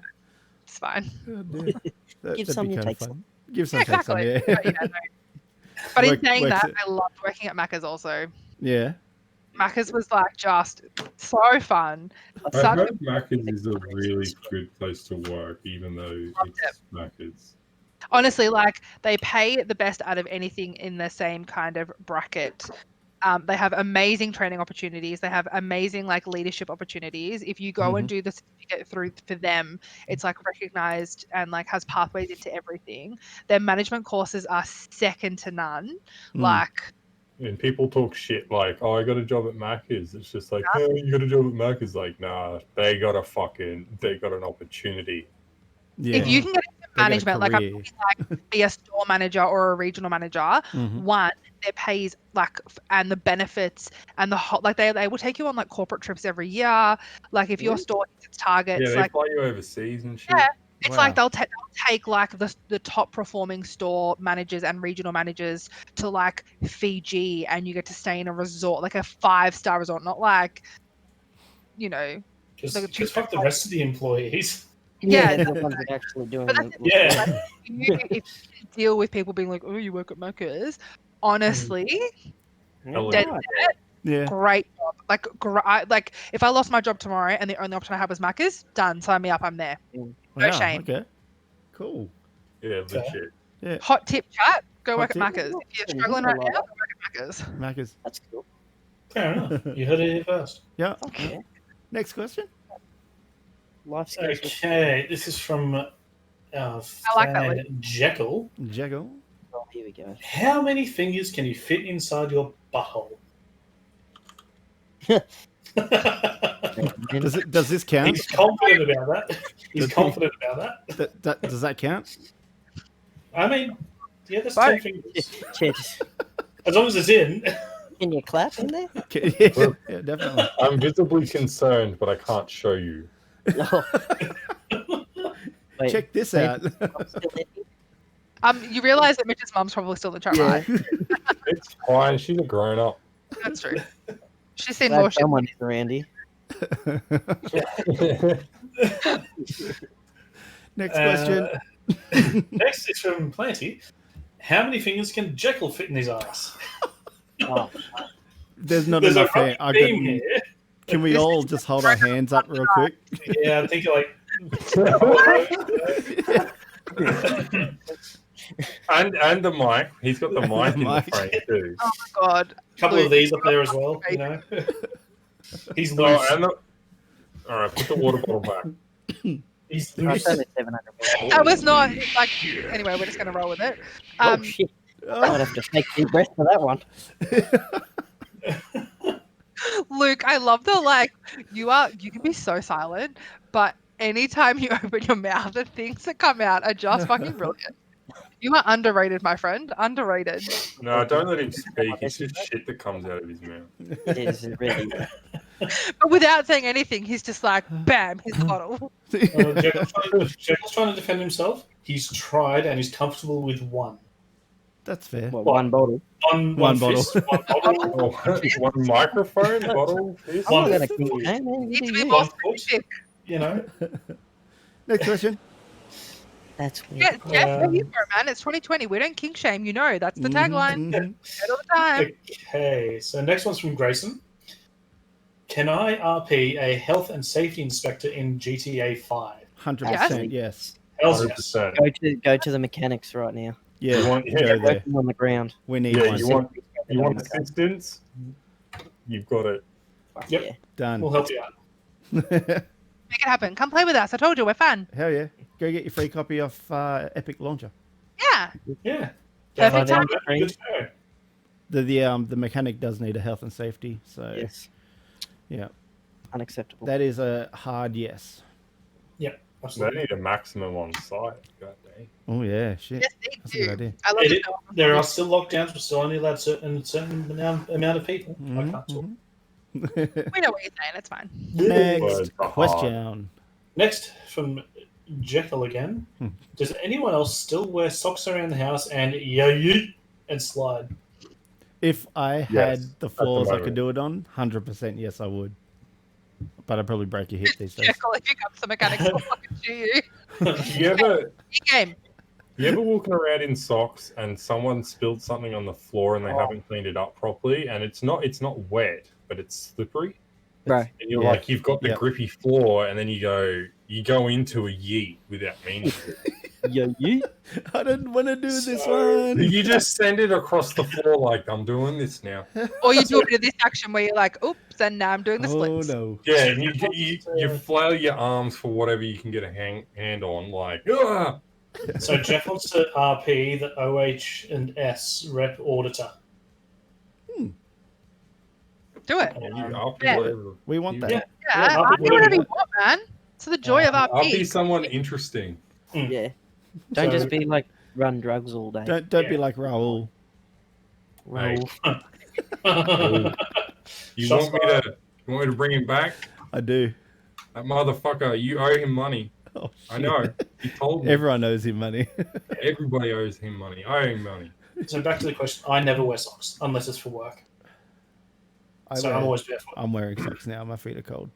It's fine. God damn. Give That'd some, be you kinda take fun. some. Give some, Yeah, take some. exactly. Yeah. But, yeah, no. But in Work- saying works that, it. I loved working at Macca's also. Yeah. Macca's was like just so fun. I've Such heard Macca's is a really good place to work, even though it's Macca's. honestly, like they pay the best out of anything in the same kind of bracket. They have amazing training opportunities. They have amazing like leadership opportunities. If you go and do the certificate through for them, it's like recognized and like has pathways into everything. Their management courses are second to none. Like, And people talk shit like, "Oh, I got a job at Macca's." It's just like, "Oh, you got a job at Macca's." Like, nah, they got an opportunity. Yeah. if you can get into They got a management, like I'm career. talking like be a store manager or a regional manager, one, their pays like and the benefits and the whole like they will take you on like corporate trips every year. Like if your store hits its targets, Yeah, they like fly you overseas and shit. yeah, it's like Wow. they'll take like the top performing store managers and regional managers to like Fiji, and you get to stay in a resort, like a 5-star resort, not like, you know, Just fuck the rest of the employees. Yeah, Yeah, the ones that are actually doing But the Yeah. like, if you deal with people being like, oh, you work at Macca's, honestly, Hell dead yeah. set, Yeah. great job. Like if I lost my job tomorrow and the only option I have was Macca's, done. Sign me up. I'm there. Wow. shame. Okay. Cool. Yeah, legit. Yeah. Hot tip, chat. Go Hot work tip. at Macca's. If you're struggling right now, go work at Macca's. Macca's. That's cool. Fair enough. You heard it here first. Yeah. Okay. Next question. Life skills. Okay, this is from like that fan Jekyll. Juggle. Oh, here we go. How many fingers can you fit inside your butthole? Does this count? He's confident about that. He's confident about that. Does that count? I mean, yeah, that's Right. 10 fingers. Cheers. As long as it's in. Can you clap in there? Okay, yeah, definitely. I'm visibly concerned, but I can't show you. No. Wait, Check this wait, out. I'm still in? You realise that Mitch's mum's probably still in the chat, right? It's fine. She's a grown up. That's true. She's seen Glad more shit. someone is Randy. Next question. Next is from Planty. How many fingers can Jekyll fit in his eyes? Oh, There's not There's a enough hair. running theme here. Can we all just hold our hands up real quick? Yeah, I think like. and the mic. He's got the mic in the Mic. frame too. Oh my god. A couple of Luke, these up there as well, you know. He's Oh, loose. and all right, put the water bottle back. He's that's loose. only 700 bucks. That was not like. Anyway, we're just gonna roll with it. Oh, shit. I might have to take a deep breath for that one. Luke, I love the like. You can be so silent, but anytime you open your mouth, the things that come out are just fucking brilliant. You are underrated, my friend. Underrated. No, don't let him speak. It's just shit that comes out of his mouth. It is really. But without saying anything, he's just like, bam, his bottle. Jekyll's trying to defend himself. He's tried and he's comfortable with one. That's fair. Well, one bottle. One bottle. fist, one bottle. Oh, one microphone bottle. Fist? I'm not One going to foot. keep that, man. Needs to be You do more One foot, specific. you know. Next question. That's weird. Yeah, Jeff, where you go, man? It's 2020. We don't kink shame, you know. That's the tagline. Mhm. Say it all the time. Okay, so next one's from Grayson. Can I RP a health and safety inspector in GTA 5? 100% yes. Hells yes. 100%. Go to the mechanics right now. Yeah, You want- go yeah, there. Working on the ground. We need Yeah, one. you want assistance? You've got it. Fuck Yep. yeah. Done. We'll help you out. Make it happen. Come play with us. I told you, we're fun. Hell yeah. Go get your free copy of Epic Launcher. Yeah. Yeah. Perfect Yeah, time. good to know. The mechanic does need a health and safety, so Yes. yeah. Unacceptable. That is a hard yes. They Absolutely. need a maximum on site. God dang. Oh yeah, shit. Yes, they That's a good do. idea. I love It- it. There are still lockdowns. We're still only allowed certain amount of people. I Mhm, can't talk. mhm. We know what you're saying. It's fine. Next Words are question. Next, from Jekyll again. Hmm. Does anyone else still wear socks around the house and yeet and slide? If I had Yes, the at the floors I moment. could do it on, 100% yes, I would. But I'd probably break your hip these days. Jekyll, if you come to the mechanics, I'll fucking shoot you. You ever Game. walking around in socks and someone spilled something on the floor and they haven't cleaned it up properly and it's not wet but it's slippery Bro. and you're Yeah. like you've got the Yep. grippy floor and then you go into a yeet without meaning to. Yeah, yeah. I didn't want to do this So- one. You just send it across the floor like I'm doing this now. Or you do a bit of this action where you're like, oops, and now I'm doing the Oh splits. no. Yeah, and you flail your arms for whatever you can get a hand on, like, ah! So Jeff wants to RP the OH and S rep auditor. Do it. Yeah, you RP Yeah. whatever. We want that. Yeah. Yeah, Yeah, I do whatever whatever you you want, man. It's the joy of our RP peak. someone interesting. Yeah. Don't So- just be like run drugs all day. Don't be Yeah. like Raul. Roll. You Shots want me to bring him back? I do. That motherfucker, you owe him money. Oh, I shit. know. He told me. Everyone owes him money. Everybody owes him money. I owe him money. So back to the question. I never wear socks unless it's for work. I'm always barefoot. I'm wearing socks now. My feet are cold.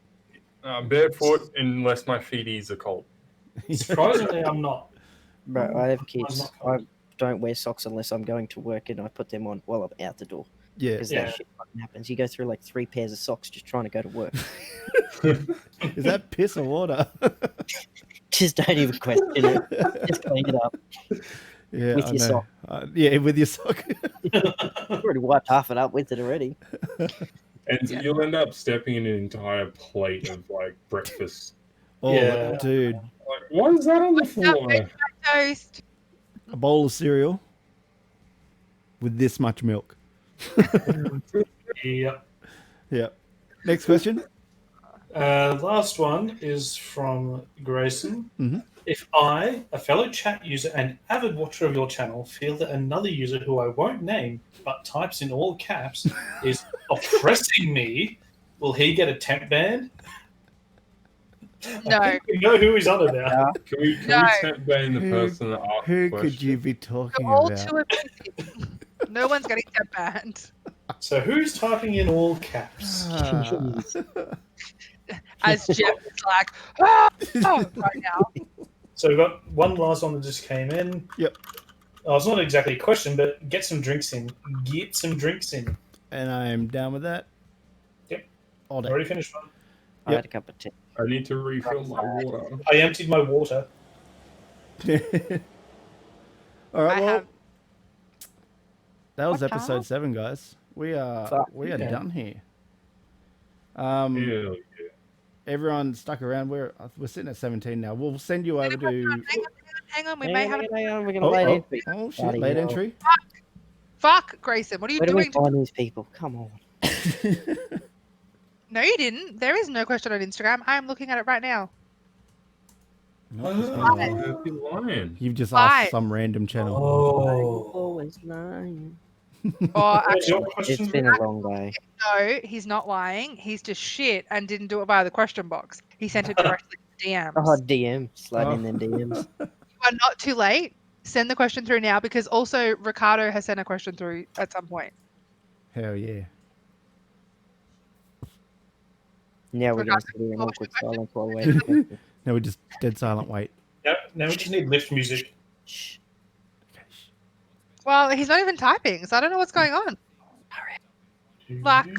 Barefoot unless my feeties are cold. Surprisingly, I'm not. Bro, I have I'm kids. not I cold. don't wear socks unless I'm going to work and I put them on while I'm out the door. Yeah. Because Yeah. that shit fucking happens. You go through like 3 pairs of socks just trying to go to work. Is that piss or water? Just don't even question it. Just clean it up. Yeah, With I your know. sock. Yeah, with your sock. I've already wiped half it up with it already. And Yeah. you'll end up stepping in an entire plate of like breakfast. Oh, Yeah. dude. Like, what is that on the floor? Toast. A bowl of cereal with this much milk. Yep. Yeah. Next question. Last one is from Grayson. Mhm. If I, a fellow chat user and avid watcher of your channel, feel that another user who I won't name but types in all caps is oppressing me, will he get a temp ban? No. I think we know who he's on about. Can we No. temp ban the Who- person that asked Who the question? could you be talking You're all about? too abusive. No one's getting that banned. So who's typing in all caps? Ah. As Jeff is like, "Ah!" right now. So we've got one last one that just came in. Yep. Oh, it's not exactly a question, but get some drinks in. Get some drinks in. And I am down with that. Yep. All day. Already finished one. I had a cup of tea. I need to refill my water. I emptied my water. All right. I Well, have. that was What episode time? 7, guys. We are Yeah. done here. Hell yeah. Everyone stuck around. We're sitting at 17 now. We'll send you over to. Hang on. We may have. Hang on, we're going to lay entry. Oh shit! Bloody Late hell. entry. Fuck, Grayson. What are you Where do we doing? find these people? Come on. No, you didn't. There is no question on Instagram. I am looking at it right now. I'd be lying. You've just Why? asked some random channel. Oh. Always lying. Or What's your actually, question? It's been a long day. no, he's not lying. He's just shit and didn't do it via the question box. He sent it directly to DMs. Oh, DM. Slide in them DMs. You are not too late. Send the question through now because also Ricardo has sent a question through at some point. Hell yeah! Now we're going to sit here in awkward silence while waiting. Now we just dead silent. Wait. Now we just need lift music. Shh. Well, he's not even typing, so I don't know what's going on. Like, I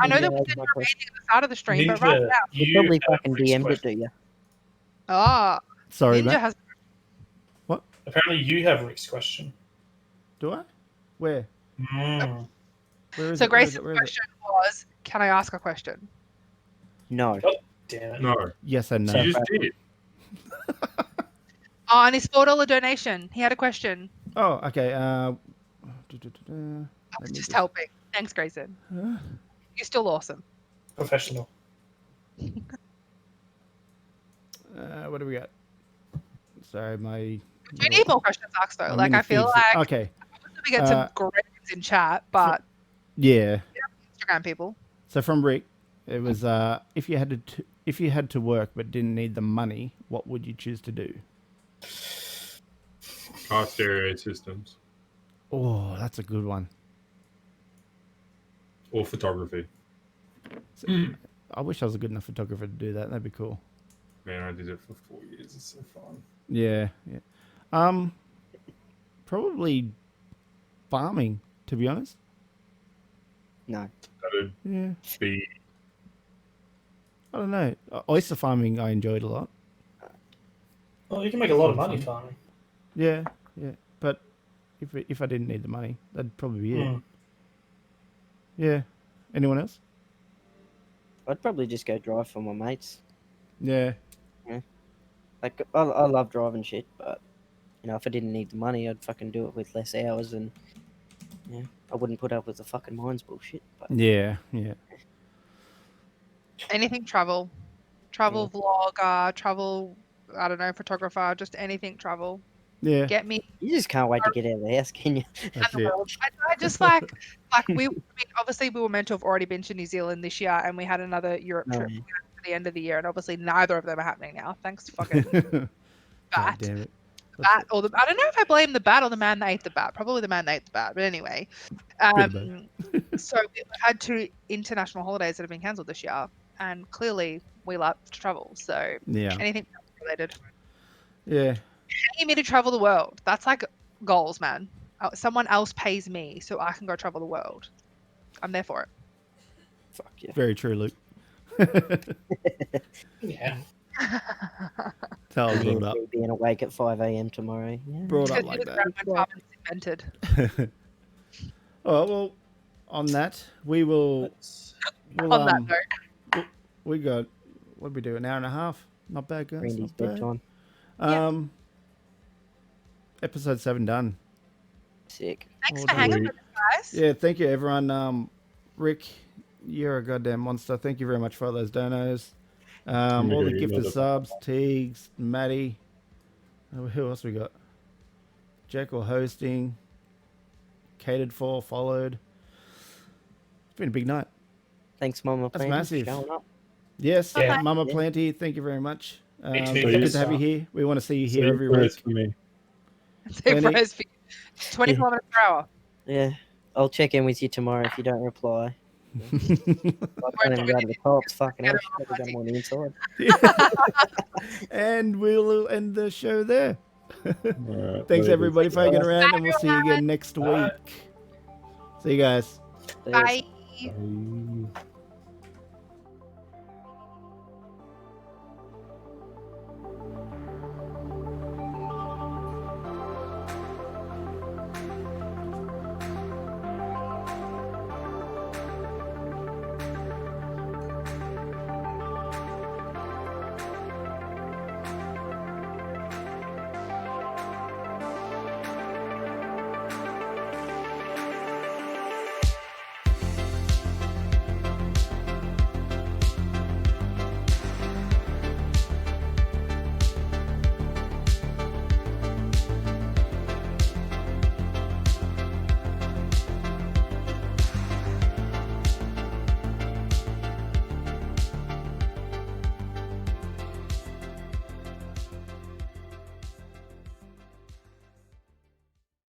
know that we Yeah, did my amazing at the start of the stream, but right Ninja, now, You probably have fucking Rick's DM'd it, question. do you? oh, Sorry, Ninja Matt. has. Apparently, you have Rick's question. Do I? Where? Mm. Where is So it? Where is Grace's it? Where is it? question was, "Can I ask a question?" No. Damn it. No, Yes and no. you just did. Oh, and his $4 donation. He had a question. Oh, okay. I Let was me just helping. Thanks, Grayson. Uh, You're still awesome. Professional. what do we got? Sorry, my. We need more questions asked though. my Like mini I feel feeds- like Okay. we get some great ones in chat, but Yeah. Instagram people. So from Rick, it was if you had to work but didn't need the money, what would you choose to do? Car stereo systems Oh, that's a good one. or photography. I wish I was a good enough photographer to do that. That'd be cool. Man, I did it for 4 years. It's so fun. Yeah, yeah. Probably farming, to be honest. No. That'd Yeah. be I don't know. Oyster farming I enjoyed a lot. Well, you can make a lot of money farming. Yeah, yeah. But if I didn't need the money, that'd probably be it. Mm. Yeah. Anyone else? I'd probably just go drive for my mates. Yeah. Like, I love driving shit, but, you know, if I didn't need the money, I'd fucking do it with less hours and, yeah, I wouldn't put up with the fucking mines bullshit. But Yeah. Yeah. Anything travel. Travel vlogger, travel, I don't know, photographer, just anything travel. Yeah. Get me you just can't wait to get out of the house, can you? That's in the it. world. I just like we I mean, obviously we were meant to have already been to New Zealand this year, and we had another Europe Oh, trip yeah. at the end of the year, and obviously neither of them are happening now. Thanks to fucking God bat. damn it. Bat or the I don't know if I blame the bat or the man that ate the bat. Probably the man that ate the bat. But anyway, Bit of both. so we had 2 international holidays that have been cancelled this year, and clearly we love to travel. So Yeah. anything related. Yeah. Paying me to travel the world. That's like goals, man. Someone else pays me so I can go travel the world. I'm there for it. Fuck yeah. Very true, Luke. Yeah. Tell us Me brought and up. me being awake at 5 a.m. tomorrow. Yeah. Brought up Because like you that. just when carbon's invented. Oh, well, on that, we will. We'll, On that note. we got. What did we do? An hour and a half? Not bad, guys. Randy's Not bad. bedtime. Episode 7 done. Sick. Thanks Well for hanging done. with us, guys. Yeah, thank you, everyone. Rick, you're a goddamn monster. Thank you very much for all those donos. All the Yeah, gifted motherfucker. subs, Teagues, Maddie. Who else we got? Jekyll hosting. Catered for, followed. It's been a big night. Thanks, Mama. That's Planty, massive. for showing up. Yes, Yeah. Mama Yeah. Planty, thank you very much. Me too, Good thanks. to have you here. We want to see you Say here every prayers week. for me. Say Plenty. prayers for you. 20 kilometers per hour. Yeah. I'll check in with you tomorrow if you don't reply. I can't even go to the cops. Fucking hell. She's probably got them on the inside. And we'll end the show there. Alright, Thanks later. everybody for hanging around, and we'll see you again next week. Bye. See you guys. Bye. Bye.